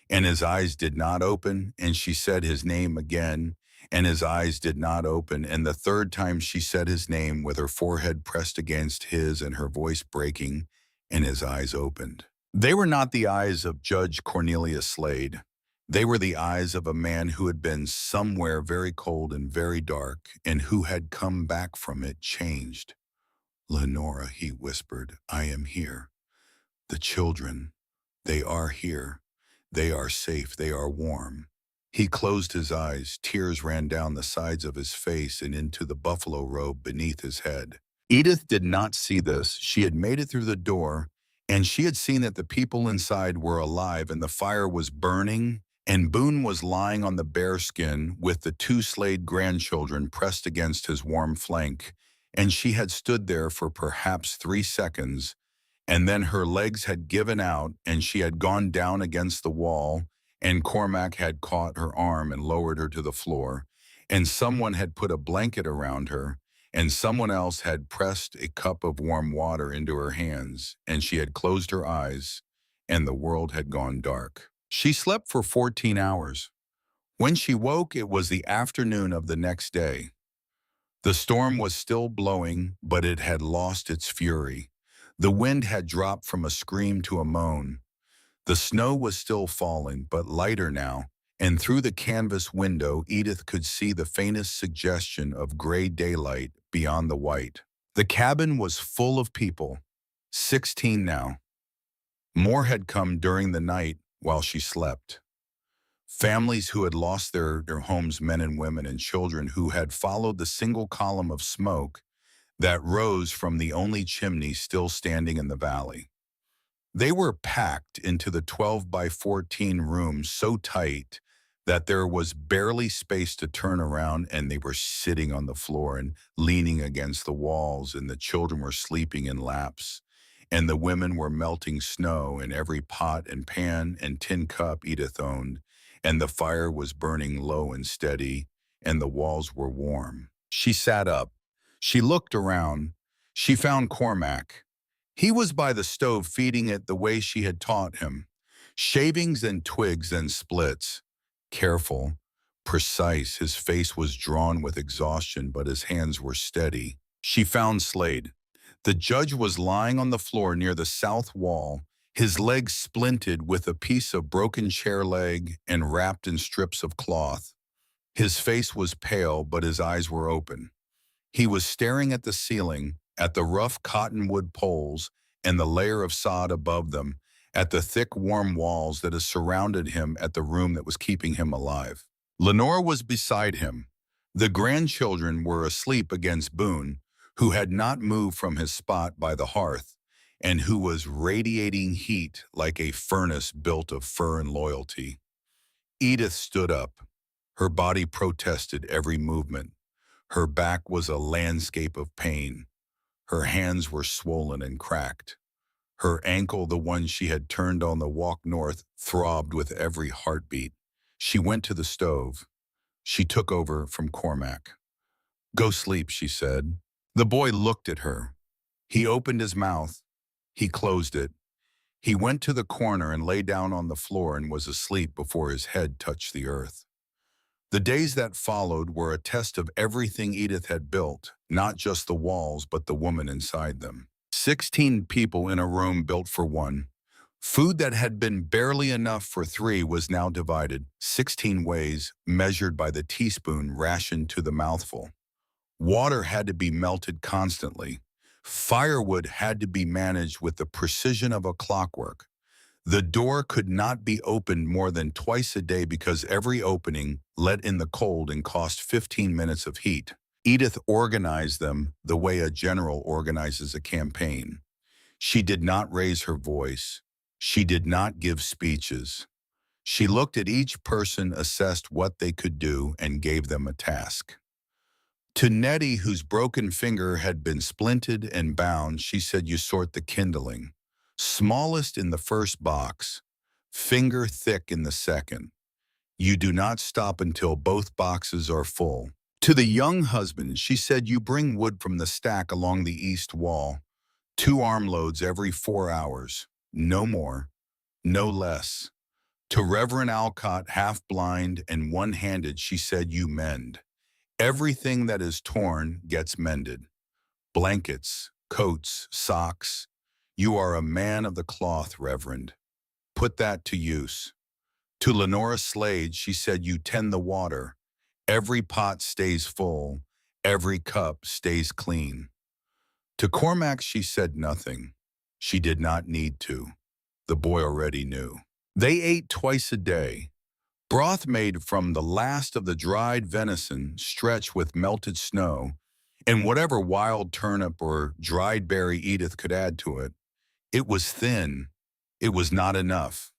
And his eyes did not open, and she said his name again, and his eyes did not open, and the third time she said his name with her forehead pressed against his and her voice breaking, and his eyes opened. They were not the eyes of Judge Cornelius Slade. They were the eyes of a man who had been somewhere very cold and very dark, and who had come back from it changed. "Lenora," he whispered, "I am here. The children, they are here. They are safe. They are warm." He closed his eyes. Tears ran down the sides of his face and into the buffalo robe beneath his head. Edith did not see this. She had made it through the door, and she had seen that the people inside were alive and the fire was burning, and Boone was lying on the bearskin with the 2 Slade grandchildren pressed against his warm flank, and she had stood there for perhaps 3 seconds, and then her legs had given out and she had gone down against the wall, and Cormac had caught her arm and lowered her to the floor, and someone had put a blanket around her, and someone else had pressed a cup of warm water into her hands, and she had closed her eyes, and the world had gone dark. She slept for 14 hours. When she woke, it was the afternoon of the next day. The storm was still blowing, but it had lost its fury. The wind had dropped from a scream to a moan. The snow was still falling, but lighter now, and through the canvas window Edith could see the faintest suggestion of gray daylight beyond the white. The cabin was full of people, 16 now. More had come during the night while she slept. Families who had lost their homes, men and women and children who had followed the single column of smoke that rose from the only chimney still standing in the valley. They were packed into the 12 by 14 room so tight that there was barely space to turn around, and they were sitting on the floor and leaning against the walls, and the children were sleeping in laps, and the women were melting snow in every pot and pan and tin cup Edith owned, and the fire was burning low and steady, and the walls were warm. She sat up. She looked around. She found Cormac. He was by the stove feeding it the way she had taught him. Shavings and twigs and splits. Careful, precise. His face was drawn with exhaustion, but his hands were steady. She found Slade. The judge was lying on the floor near the south wall, his legs splinted with a piece of broken chair leg and wrapped in strips of cloth. His face was pale, but his eyes were open. He was staring at the ceiling, at the rough cottonwood poles and the layer of sod above them, at the thick, warm walls that had surrounded him, at the room that was keeping him alive. Lenore was beside him. The grandchildren were asleep against Boone, who had not moved from his spot by the hearth, and who was radiating heat like a furnace built of fur and loyalty. Edith stood up. Her body protested every movement. Her back was a landscape of pain. Her hands were swollen and cracked. Her ankle, the one she had turned on the walk north, throbbed with every heartbeat. She went to the stove. She took over from Cormac. "Go sleep," she said. The boy looked at her. He opened his mouth. He closed it. He went to the corner and lay down on the floor and was asleep before his head touched the earth. The days that followed were a test of everything Edith had built, not just the walls, but the woman inside them. 16 people in a room built for one. Food that had been barely enough for three was now divided 16 ways, measured by the teaspoon, rationed to the mouthful. Water had to be melted constantly. Firewood had to be managed with the precision of a clockwork. The door could not be opened more than twice a day because every opening let in the cold and cost 15 minutes of heat. Edith organized them the way a general organizes a campaign. She did not raise her voice. She did not give speeches. She looked at each person, assessed what they could do, and gave them a task. To Nettie, whose broken finger had been splinted and bound, she said, "You sort the kindling. Smallest in the first box, finger thick in the second. You do not stop until both boxes are full." To the young husband, she said, "You bring wood from the stack along the east wall, 2 armloads every 4 hours. No more, no less." To Reverend Alcott, half-blind and one-handed, she said, "You mend. Everything that is torn gets mended. Blankets, coats, socks. You are a man of the cloth, Reverend. Put that to use." To Lenora Slade, she said, "You tend the water. Every pot stays full. Every cup stays clean." To Cormac, she said nothing. She did not need to. The boy already knew. They ate twice a day. Broth made from the last of the dried venison, stretched with melted snow, and whatever wild turnip or dried berry Edith could add to it. It was thin. It was not enough.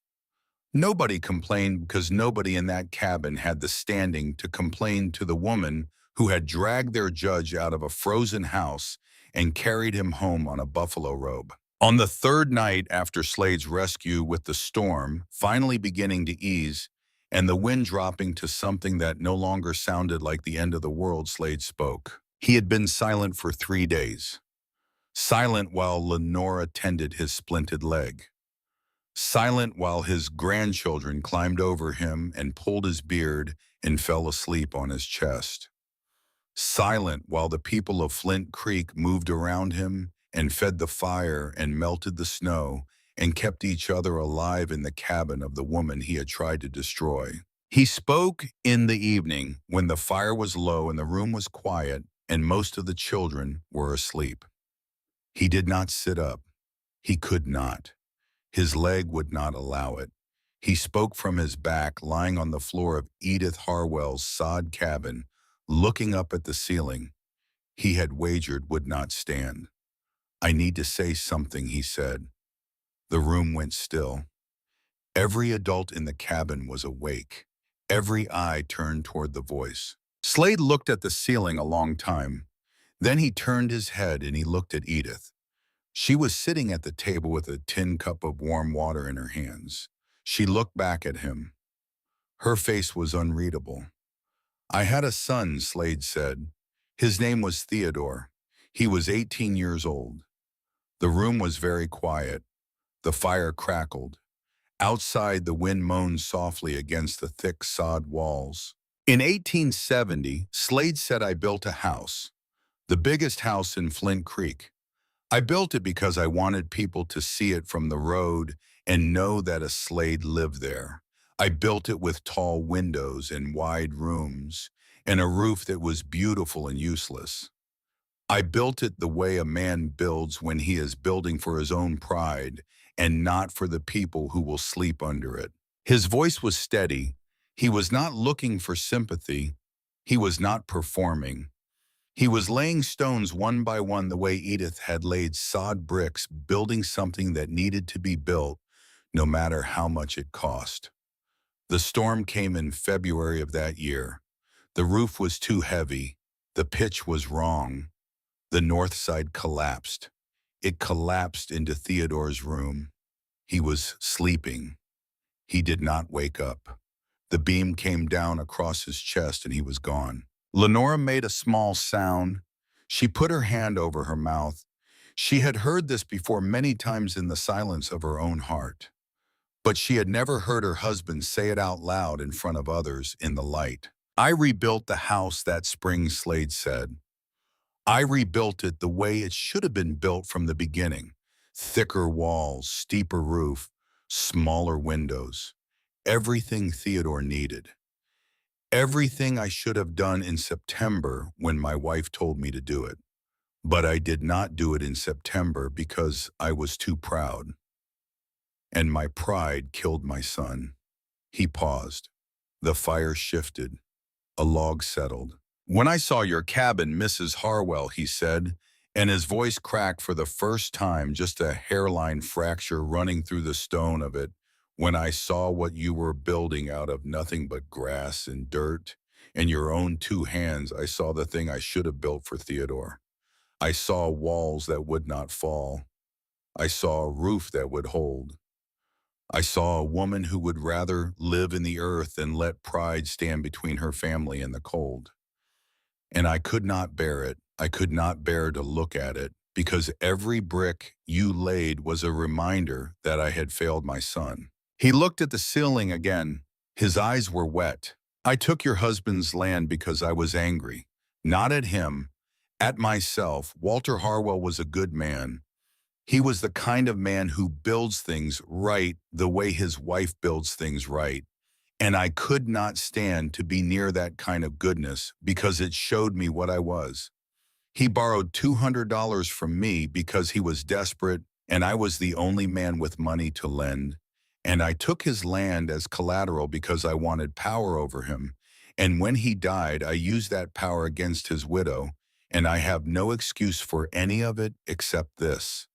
Nobody complained because nobody in that cabin had the standing to complain to the woman who had dragged their judge out of a frozen house and carried him home on a buffalo robe. On the third night after Slade's rescue, with the storm finally beginning to ease and the wind dropping to something that no longer sounded like the end of the world, Slade spoke. He had been silent for 3 days. Silent while Lenora tended his splinted leg. Silent while his grandchildren climbed over him and pulled his beard and fell asleep on his chest. Silent while the people of Flint Creek moved around him and fed the fire and melted the snow and kept each other alive in the cabin of the woman he had tried to destroy. He spoke in the evening when the fire was low and the room was quiet and most of the children were asleep. He did not sit up. He could not. His leg would not allow it. He spoke from his back, lying on the floor of Edith Harwell's sod cabin, looking up at the ceiling. He had wagered would not stand. "I need to say something," he said. The room went still. Every adult in the cabin was awake. Every eye turned toward the voice. Slade looked at the ceiling a long time. Then he turned his head and he looked at Edith. She was sitting at the table with a tin cup of warm water in her hands. She looked back at him. Her face was unreadable. "I had a son," Slade said. "His name was Theodore. He was 18 years old." The room was very quiet. The fire crackled. Outside, the wind moaned softly against the thick sod walls. In 1870, Slade said, "I built a house, the biggest house in Flint Creek. I built it because I wanted people to see it from the road and know that a Slade lived there. I built it with tall windows and wide rooms and a roof that was beautiful and useless. I built it the way a man builds when he is building for his own pride and not for the people who will sleep under it. His voice was steady. He was not looking for sympathy. He was not performing. He was laying stones one by one the way Edith had laid sod bricks, building something that needed to be built, no matter how much it cost. The storm came in February of that year. The roof was too heavy. The pitch was wrong. The north side collapsed. It collapsed into Theodore's room. He was sleeping. He did not wake up. The beam came down across his chest and he was gone. Lenora made a small sound. She put her hand over her mouth. She had heard this before many times in the silence of her own heart. But she had never heard her husband say it out loud in front of others in the light. "I rebuilt the house that spring," Slade said. "I rebuilt it the way it should have been built from the beginning. Thicker walls, steeper roof, smaller windows. Everything Theodore needed. Everything I should have done in September when my wife told me to do it. But I did not do it in September because I was too proud. And my pride killed my son." He paused. The fire shifted. A log settled. "When I saw your cabin, Mrs. Harwell," he said, and his voice cracked for the first time, just a hairline fracture running through the stone of it. "When I saw what you were building out of nothing but grass and dirt and your own two hands, I saw the thing I should have built for Theodore. I saw walls that would not fall. I saw a roof that would hold. I saw a woman who would rather live in the earth than let pride stand between her family and the cold. And I could not bear it. I could not bear to look at it, because every brick you laid was a reminder that I had failed my son." He looked at the ceiling again. His eyes were wet. "I took your husband's land because I was angry. Not at him, at myself. Walter Harwell was a good man. He was the kind of man who builds things right the way his wife builds things right. And I could not stand to be near that kind of goodness because it showed me what I was. He borrowed $200 from me because he was desperate and I was the only man with money to lend. And I took his land as collateral because I wanted power over him. And when he died, I used that power against his widow. And I have no excuse for any of it except this.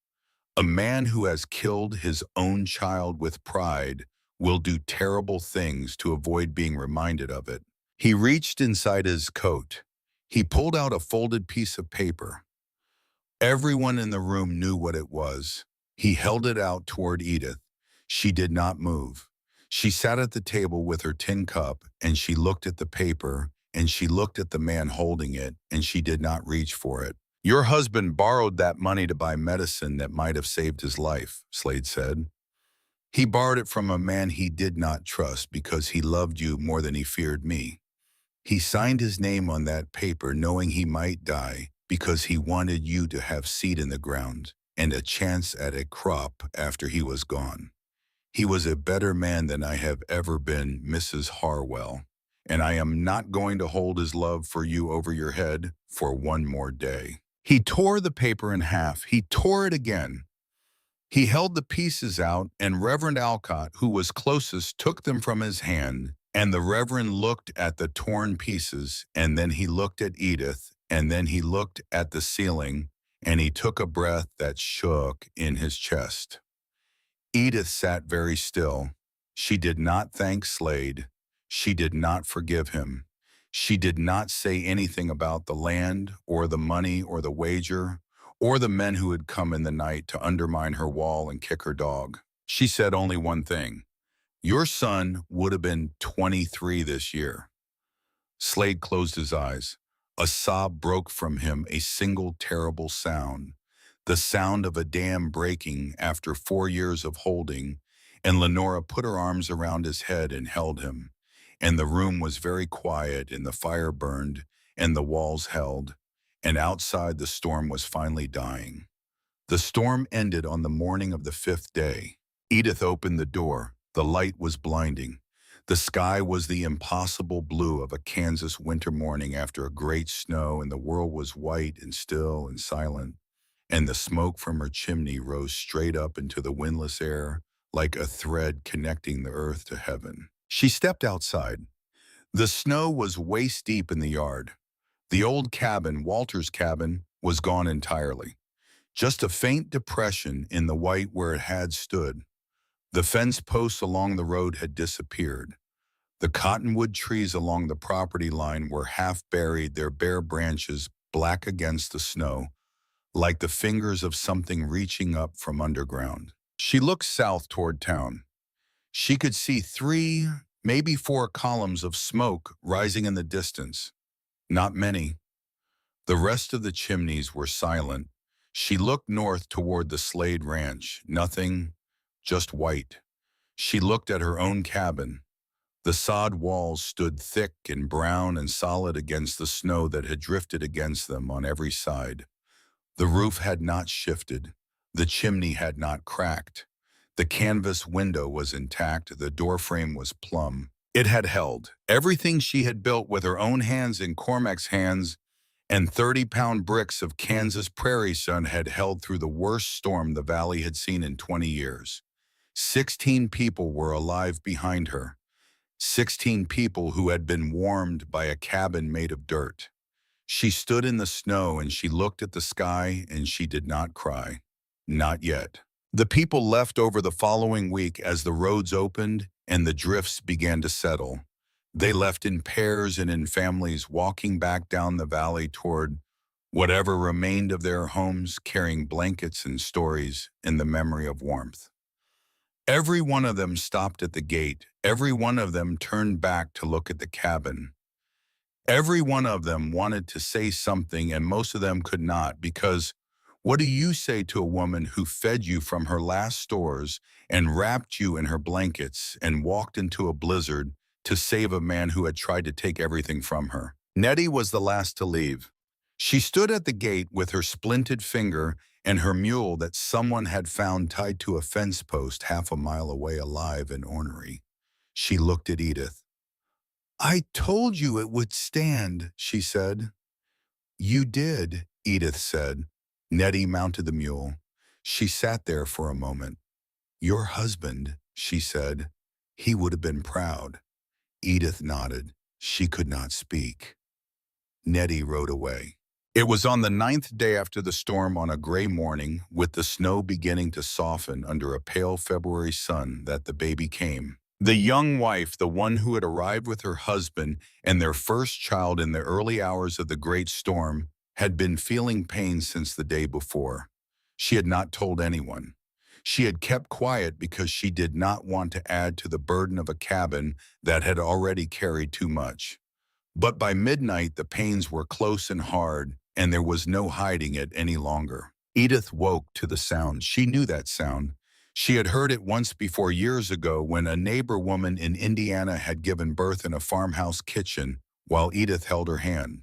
A man who has killed his own child with pride will do terrible things to avoid being reminded of it." He reached inside his coat. He pulled out a folded piece of paper. Everyone in the room knew what it was. He held it out toward Edith. She did not move. She sat at the table with her tin cup, and she looked at the paper, and she looked at the man holding it, and she did not reach for it. "Your husband borrowed that money to buy medicine that might have saved his life," Slade said. "He borrowed it from a man he did not trust because he loved you more than he feared me. He signed his name on that paper knowing he might die because he wanted you to have seed in the ground and a chance at a crop after he was gone. He was a better man than I have ever been, Mrs. Harwell, and I am not going to hold his love for you over your head for one more day." He tore the paper in half. He tore it again. He held the pieces out, and Reverend Alcott, who was closest, took them from his hand, and the Reverend looked at the torn pieces, and then he looked at Edith, and then he looked at the ceiling, and he took a breath that shook in his chest. Edith sat very still. She did not thank Slade. She did not forgive him. She did not say anything about the land or the money or the wager or the men who had come in the night to undermine her wall and kick her dog. She said only one thing. "Your son would have been 23 this year." Slade closed his eyes. A sob broke from him, a single terrible sound. The sound of a dam breaking after 4 years of holding, and Lenora put her arms around his head and held him. And the room was very quiet, and the fire burned, and the walls held, and outside the storm was finally dying. The storm ended on the morning of the 5th day. Edith opened the door. The light was blinding. The sky was the impossible blue of a Kansas winter morning after a great snow, and the world was white and still and silent. and the smoke from her chimney rose straight up into the windless air like a thread connecting the earth to heaven. She stepped outside. The snow was waist deep in the yard. The old cabin, Walter's cabin, was gone entirely. Just a faint depression in the white where it had stood. The fence posts along the road had disappeared. The cottonwood trees along the property line were half buried, their bare branches black against the snow, like the fingers of something reaching up from underground. She looked south toward town. She could see 3, maybe 4 columns of smoke rising in the distance. Not many. The rest of the chimneys were silent. She looked north toward the Slade Ranch. Nothing, just white. She looked at her own cabin. The sod walls stood thick and brown and solid against the snow that had drifted against them on every side. The roof had not shifted. The chimney had not cracked. The canvas window was intact. The doorframe was plumb. It had held everything she had built with her own hands in Cormac's hands, and 30-pound bricks of Kansas prairie sun had held through the worst storm the valley had seen in 20 years. 16 people were alive behind her. 16 people who had been warmed by a cabin made of dirt. She stood in the snow and she looked at the sky and she did not cry. Not yet. The people left over the following week as the roads opened and the drifts began to settle. They left in pairs and in families, walking back down the valley toward whatever remained of their homes, carrying blankets and stories in the memory of warmth. Every one of them stopped at the gate. Every one of them turned back to look at the cabin. Every one of them wanted to say something, and most of them could not, because what do you say to a woman who fed you from her last stores and wrapped you in her blankets and walked into a blizzard to save a man who had tried to take everything from her? Nettie was the last to leave. She stood at the gate with her splinted finger and her mule that someone had found tied to a fence post half a mile away, alive and ornery. She looked at Edith. "I told you it would stand," she said. "You did," Edith said. Nettie mounted the mule. She sat there for a moment. "Your husband," she said. "He would have been proud." Edith nodded. She could not speak. Nettie rode away. It was on the 9th day after the storm, on a gray morning, with the snow beginning to soften under a pale February sun, that the baby came. The young wife, the one who had arrived with her husband and their first child in the early hours of the great storm, had been feeling pain since the day before. She had not told anyone. She had kept quiet because she did not want to add to the burden of a cabin that had already carried too much. But by midnight, the pains were close and hard, and there was no hiding it any longer. Edith woke to the sound. She knew that sound. She had heard it once before, years ago, when a neighbor woman in Indiana had given birth in a farmhouse kitchen while Edith held her hand.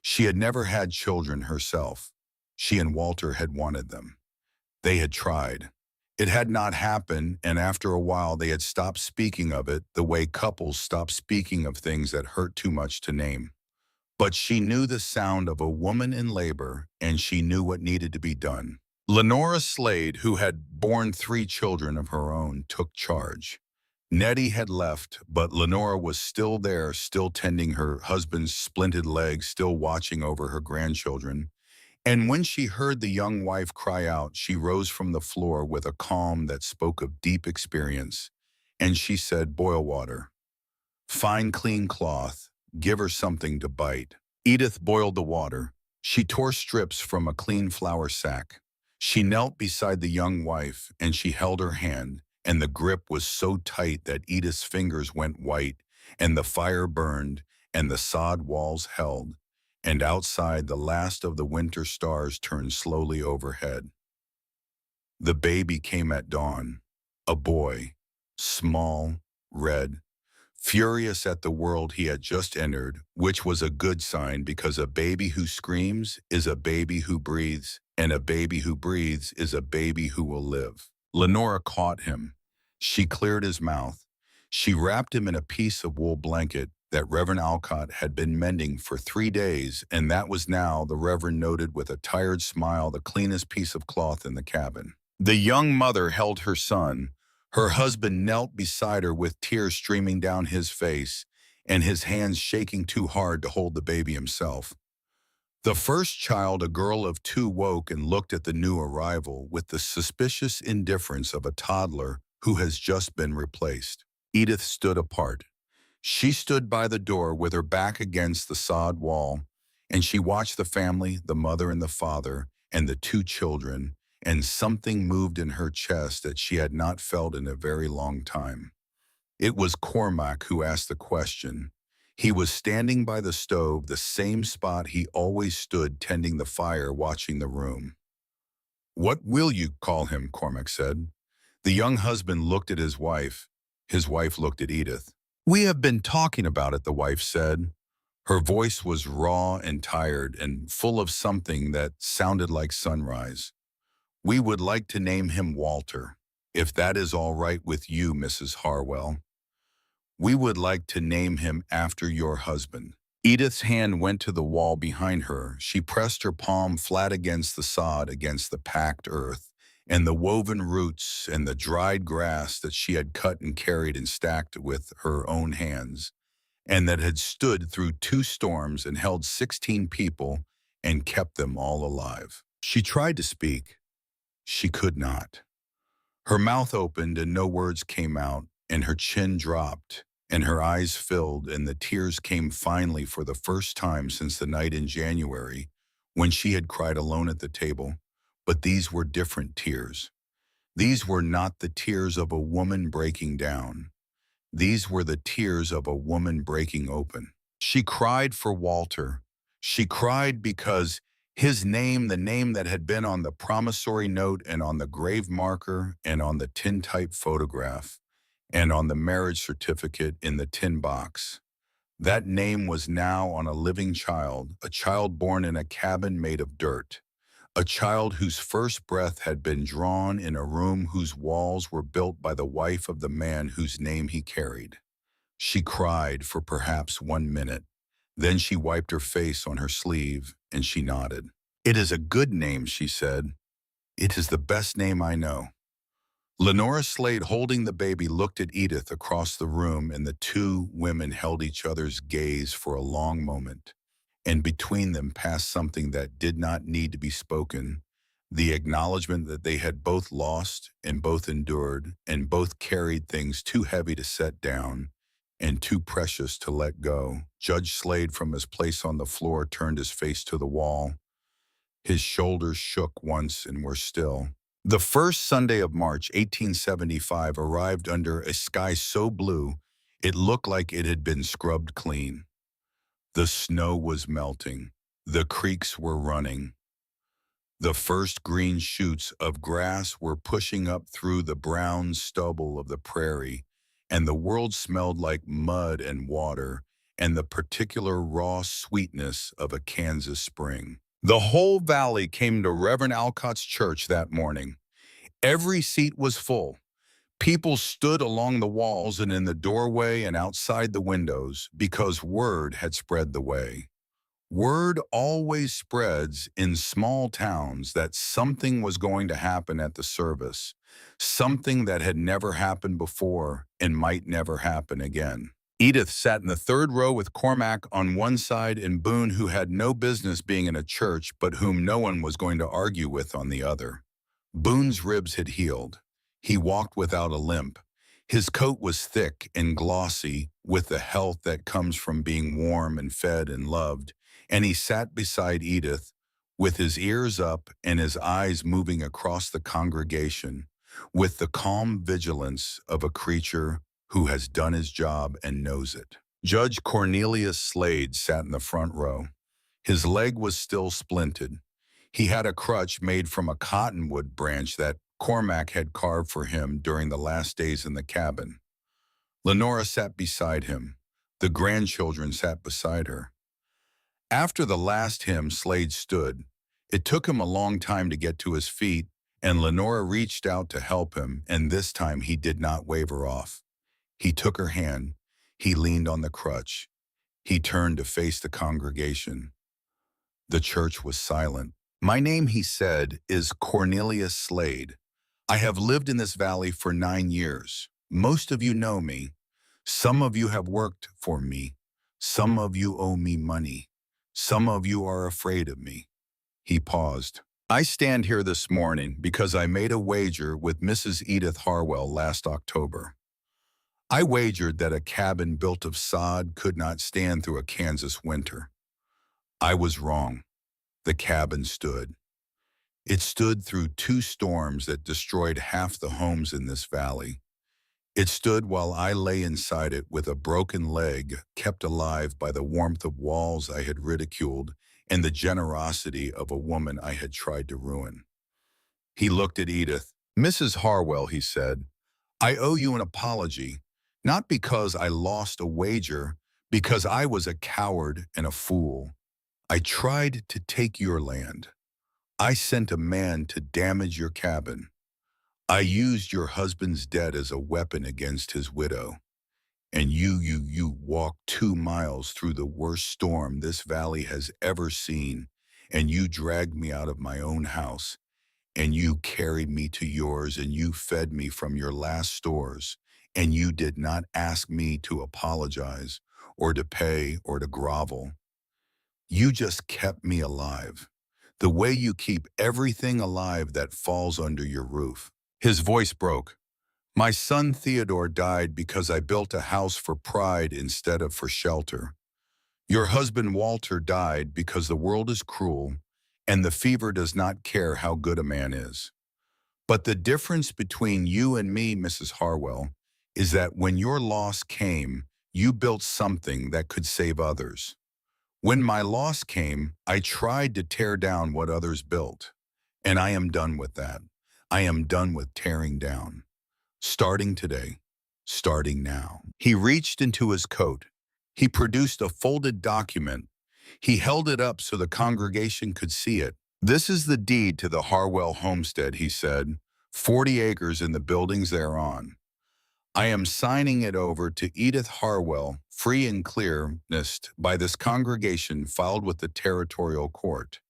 She had never had children herself. She and Walter had wanted them. They had tried. It had not happened, and after a while they had stopped speaking of it, the way couples stop speaking of things that hurt too much to name. But she knew the sound of a woman in labor, and she knew what needed to be done. Lenora Slade, who had borne 3 children of her own, took charge. Nettie had left, but Lenora was still there, still tending her husband's splinted legs, still watching over her grandchildren. And when she heard the young wife cry out, she rose from the floor with a calm that spoke of deep experience, and she said, "Boil water. Fine clean cloth. Give her something to bite." Edith boiled the water. She tore strips from a clean flour sack. She knelt beside the young wife, and she held her hand, and the grip was so tight that Edith's fingers went white, and the fire burned, and the sod walls held, and outside the last of the winter stars turned slowly overhead. The baby came at dawn, a boy, small, red, furious at the world he had just entered, which was a good sign, because a baby who screams is a baby who breathes, and a baby who breathes is a baby who will live. Lenora caught him. She cleared his mouth. She wrapped him in a piece of wool blanket, that Reverend Alcott had been mending for 3 days, and that was now, the Reverend noted with a tired smile, the cleanest piece of cloth in the cabin. The young mother held her son. Her husband knelt beside her with tears streaming down his face and his hands shaking too hard to hold the baby himself. The first child, a girl of 2, woke and looked at the new arrival with the suspicious indifference of a toddler who has just been replaced. Edith stood apart. She stood by the door with her back against the sod wall, and she watched the family, the mother and the father, and the 2 children, and something moved in her chest that she had not felt in a very long time. It was Cormac who asked the question. He was standing by the stove, the same spot he always stood tending the fire, watching the room. "What will you call him?" Cormac said. The young husband looked at his wife. His wife looked at Edith. "We have been talking about it," the wife said. Her voice was raw and tired and full of something that sounded like sunrise. "We would like to name him Walter, if that is all right with you, Mrs. Harwell. We would like to name him after your husband." Edith's hand went to the wall behind her. She pressed her palm flat against the sod, against the packed earth, and the woven roots and the dried grass that she had cut and carried and stacked with her own hands, and that had stood through 2 storms and held 16 people and kept them all alive. She tried to speak. She could not. Her mouth opened and no words came out, and her chin dropped, and her eyes filled, and the tears came finally for the first time since the night in January when she had cried alone at the table. But these were different tears. These were not the tears of a woman breaking down. These were the tears of a woman breaking open. She cried for Walter. She cried because his name, the name that had been on the promissory note and on the grave marker and on the tintype photograph and on the marriage certificate in the tin box, that name was now on a living child, a child born in a cabin made of dirt, a child whose first breath had been drawn in a room whose walls were built by the wife of the man whose name he carried. She cried for perhaps 1 minute. Then she wiped her face on her sleeve, and she nodded. "It is a good name," she said. "It is the best name I know." Lenora Slade, holding the baby, looked at Edith across the room, and the 2 women held each other's gaze for a long moment. And between them passed something that did not need to be spoken, the acknowledgement that they had both lost and both endured and both carried things too heavy to set down and too precious to let go. Judge Slade, from his place on the floor, turned his face to the wall. His shoulders shook once and were still. The first Sunday of March, 1875, arrived under a sky so blue it looked like it had been scrubbed clean. The snow was melting. The creeks were running. The first green shoots of grass were pushing up through the brown stubble of the prairie, and the world smelled like mud and water and the particular raw sweetness of a Kansas spring. The whole valley came to Reverend Alcott's church that morning. Every seat was full. People stood along the walls and in the doorway and outside the windows because word had spread the way. Word always spreads in small towns that something was going to happen at the service, something that had never happened before and might never happen again. Edith sat in the 3rd row with Cormac on one side and Boone, who had no business being in a church but whom no one was going to argue with, on the other. Boone's ribs had healed. He walked without a limp. His coat was thick and glossy with the health that comes from being warm and fed and loved, and he sat beside Edith with his ears up and his eyes moving across the congregation with the calm vigilance of a creature who has done his job and knows it. Judge Cornelius Slade sat in the front row. His leg was still splinted. He had a crutch made from a cottonwood branch that Cormac had carved for him during the last days in the cabin. Lenora sat beside him. The grandchildren sat beside her. After the last hymn, Slade stood. It took him a long time to get to his feet, and Lenora reached out to help him, and this time he did not waver off. He took her hand. He leaned on the crutch. He turned to face the congregation. The church was silent. "My name," he said, "is Cornelius Slade. I have lived in this valley for 9 years. Most of you know me. Some of you have worked for me. Some of you owe me money. Some of you are afraid of me." He paused. "I stand here this morning because I made a wager with Mrs. Edith Harwell last October. I wagered that a cabin built of sod could not stand through a Kansas winter. I was wrong. The cabin stood. It stood through 2 storms that destroyed half the homes in this valley. It stood while I lay inside it with a broken leg, kept alive by the warmth of walls I had ridiculed and the generosity of a woman I had tried to ruin." He looked at Edith. "Mrs. Harwell," he said, "I owe you an apology, not because I lost a wager, because I was a coward and a fool. I tried to take your land. I sent a man to damage your cabin. I used your husband's debt as a weapon against his widow. And you walked 2 miles through the worst storm this valley has ever seen, and you dragged me out of my own house, and you carried me to yours, and you fed me from your last stores, and you did not ask me to apologize or to pay or to grovel. You just kept me alive, the way you keep everything alive that falls under your roof." His voice broke. "My son Theodore died because I built a house for pride instead of for shelter. Your husband Walter died because the world is cruel and the fever does not care how good a man is. But the difference between you and me, Mrs. Harwell, is that when your loss came, you built something that could save others. When my loss came, I tried to tear down what others built. And I am done with that. I am done with tearing down. Starting today, starting now." He reached into his coat. He produced a folded document. He held it up so the congregation could see it. "This is the deed to the Harwell homestead," he said, 40 acres in the buildings thereon. "I am signing it over to Edith Harwell, free and clear, by this congregation filed with the territorial court.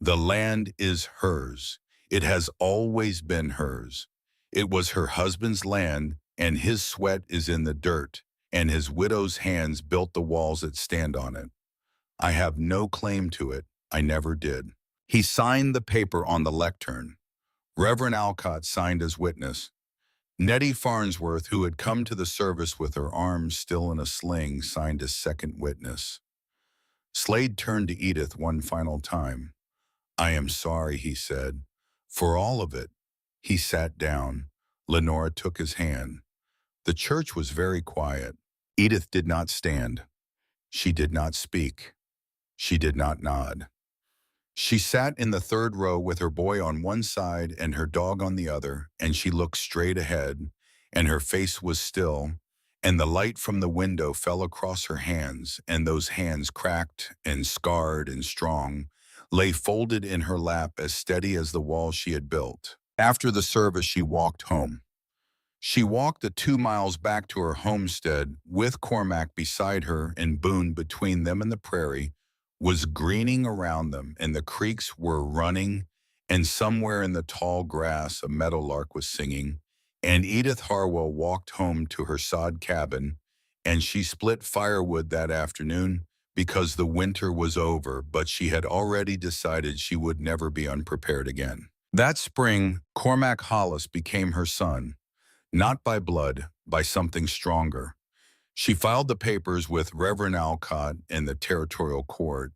The land is hers. It has always been hers. It was her husband's land, and his sweat is in the dirt, and his widow's hands built the walls that stand on it. I have no claim to it. I never did." He signed the paper on the lectern. Reverend Alcott signed as witness. Nettie Farnsworth, who had come to the service with her arms still in a sling, signed as second witness. Slade turned to Edith one final time. "I am sorry," he said, "for all of it." He sat down. Lenora took his hand. The church was very quiet. Edith did not stand. She did not speak. She did not nod. She sat in the third row with her boy on one side and her dog on the other, and she looked straight ahead, and her face was still, and the light from the window fell across her hands, and those hands, cracked and scarred and strong, lay folded in her lap as steady as the wall she had built. After the service, she walked home. She walked the 2 miles back to her homestead with Cormac beside her, and Boone between them and the prairie was greening around them, and the creeks were running, and somewhere in the tall grass a meadowlark was singing, and Edith Harwell walked home to her sod cabin, and she split firewood that afternoon because the winter was over, but she had already decided she would never be unprepared again. That spring, Cormac Hollis became her son, not by blood, by something stronger. She filed the papers with Reverend Alcott and the territorial court,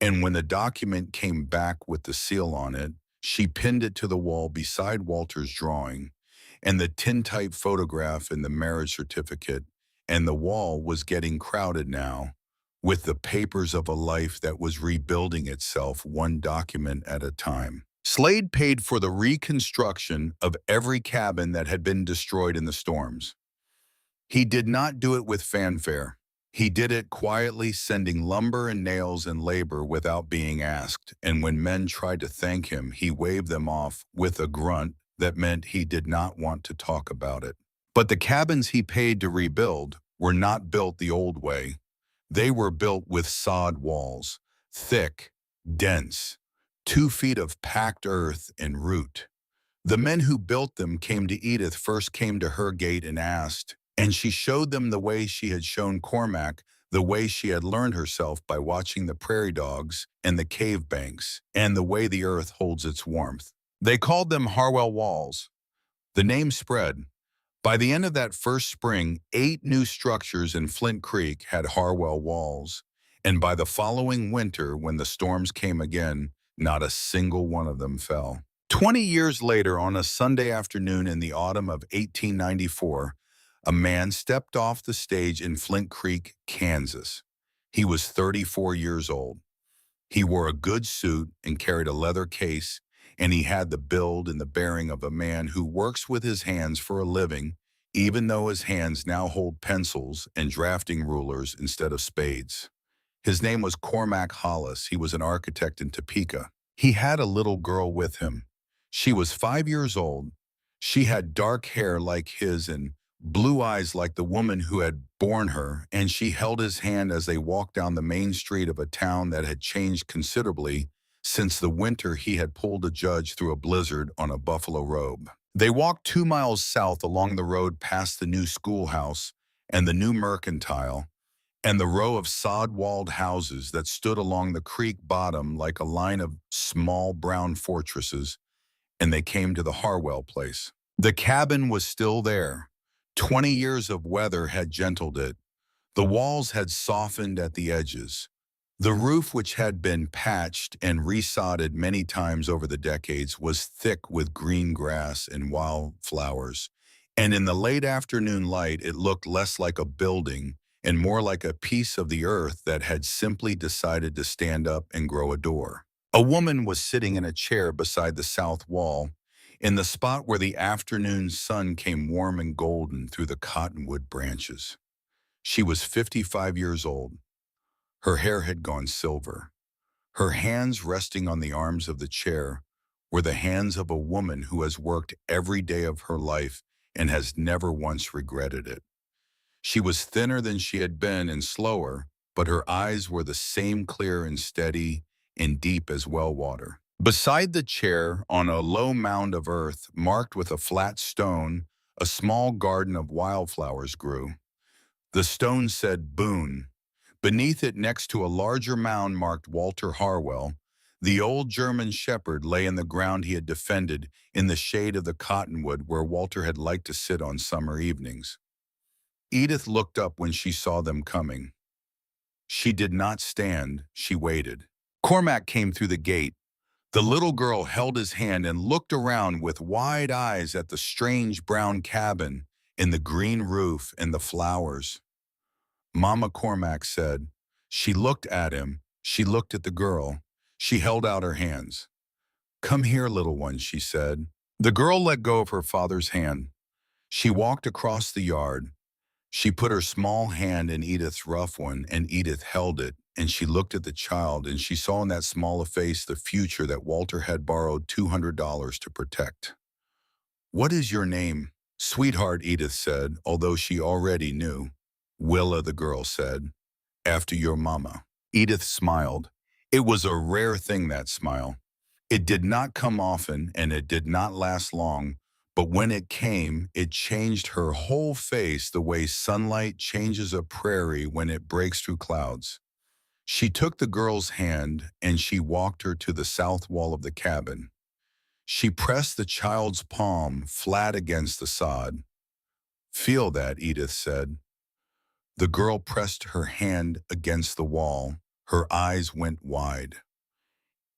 and when the document came back with the seal on it, she pinned it to the wall beside Walter's drawing and the tintype photograph and the marriage certificate, and the wall was getting crowded now with the papers of a life that was rebuilding itself one document at a time. Slade paid for the reconstruction of every cabin that had been destroyed in the storms. He did not do it with fanfare. He did it quietly, sending lumber and nails and labor without being asked, and when men tried to thank him, he waved them off with a grunt that meant he did not want to talk about it. But the cabins he paid to rebuild were not built the old way. They were built with sod walls, thick, dense, 2 feet of packed earth and root. The men who built them came to Edith first came to her gate and asked, and she showed them the way she had shown Cormac, the way she had learned herself by watching the prairie dogs and the cave banks, and the way the earth holds its warmth. They called them Harwell Walls. The name spread. By the end of that first spring, 8 new structures in Flint Creek had Harwell Walls, and by the following winter, when the storms came again, not a single one of them fell. 20 years later, on a Sunday afternoon in the autumn of 1894, a man stepped off the stage in Flint Creek, Kansas. He was 34 years old. He wore a good suit and carried a leather case, and he had the build and the bearing of a man who works with his hands for a living, even though his hands now hold pencils and drafting rulers instead of spades. His name was Cormac Hollis. He was an architect in Topeka. He had a little girl with him. She was 5 years old. She had dark hair like his and blue eyes like the woman who had borne her, and she held his hand as they walked down the main street of a town that had changed considerably since the winter he had pulled a judge through a blizzard on a buffalo robe. They walked 2 miles south along the road past the new schoolhouse and the new mercantile, and the row of sod-walled houses that stood along the creek bottom like a line of small brown fortresses, and they came to the Harwell place. The cabin was still there. 20 years of weather had gentled it. The walls had softened at the edges. The roof, which had been patched and resodded many times over the decades, was thick with green grass and wild flowers, and in the late afternoon light it looked less like a building and more like a piece of the earth that had simply decided to stand up and grow a door. A woman was sitting in a chair beside the south wall, in the spot where the afternoon sun came warm and golden through the cottonwood branches. She was 55 years old. Her hair had gone silver. Her hands resting on the arms of the chair were the hands of a woman who has worked every day of her life and has never once regretted it. She was thinner than she had been and slower, but her eyes were the same clear and steady and deep as well water. Beside the chair, on a low mound of earth marked with a flat stone, a small garden of wildflowers grew. The stone said Boone. Beneath it, next to a larger mound marked Walter Harwell, the old German shepherd lay in the ground he had defended in the shade of the cottonwood where Walter had liked to sit on summer evenings. Edith looked up when she saw them coming. She did not stand, she waited. Cormac came through the gate. The little girl held his hand and looked around with wide eyes at the strange brown cabin and the green roof and the flowers. Mama, Cormac said. She looked at him. She looked at the girl. She held out her hands. Come here, little one, she said. The girl let go of her father's hand. She walked across the yard. She put her small hand in Edith's rough one, and Edith held it, and she looked at the child, and she saw in that small face the future that Walter had borrowed $200 to protect. What is your name? Sweetheart, Edith said, although she already knew. Willa, the girl said, after your mama. Edith smiled. It was a rare thing, that smile. It did not come often, and it did not last long, but when it came, it changed her whole face the way sunlight changes a prairie when it breaks through clouds. She took the girl's hand, and she walked her to the south wall of the cabin. She pressed the child's palm flat against the sod. Feel that, Edith said. The girl pressed her hand against the wall. Her eyes went wide.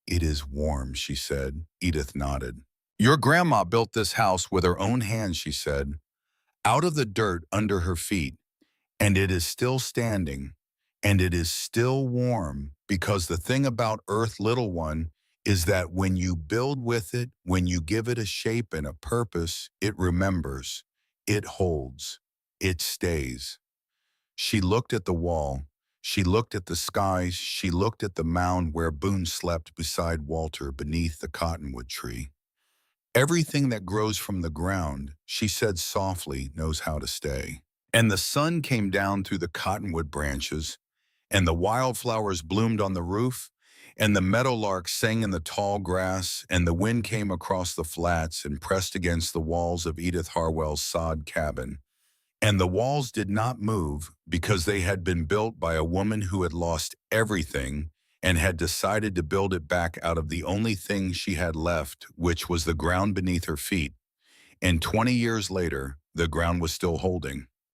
It is warm, she said. Edith nodded. Your grandma built this house with her own hands, she said, out of the dirt under her feet, and it is still standing, and it is still warm, because the thing about Earth, little one, is that when you build with it, when you give it a shape and a purpose, it remembers, it holds, it stays. She looked at the wall. She looked at the skies. She looked at the mound where Boone slept beside Walter beneath the cottonwood tree. Everything that grows from the ground, she said softly, knows how to stay. And the sun came down through the cottonwood branches, and the wildflowers bloomed on the roof, and the meadowlark sang in the tall grass, and the wind came across the flats and pressed against the walls of Edith Harwell's sod cabin. And the walls did not move because they had been built by a woman who had lost everything and had decided to build it back out of the only thing she had left, which was the ground beneath her feet. And 20 years later, the ground was still holding.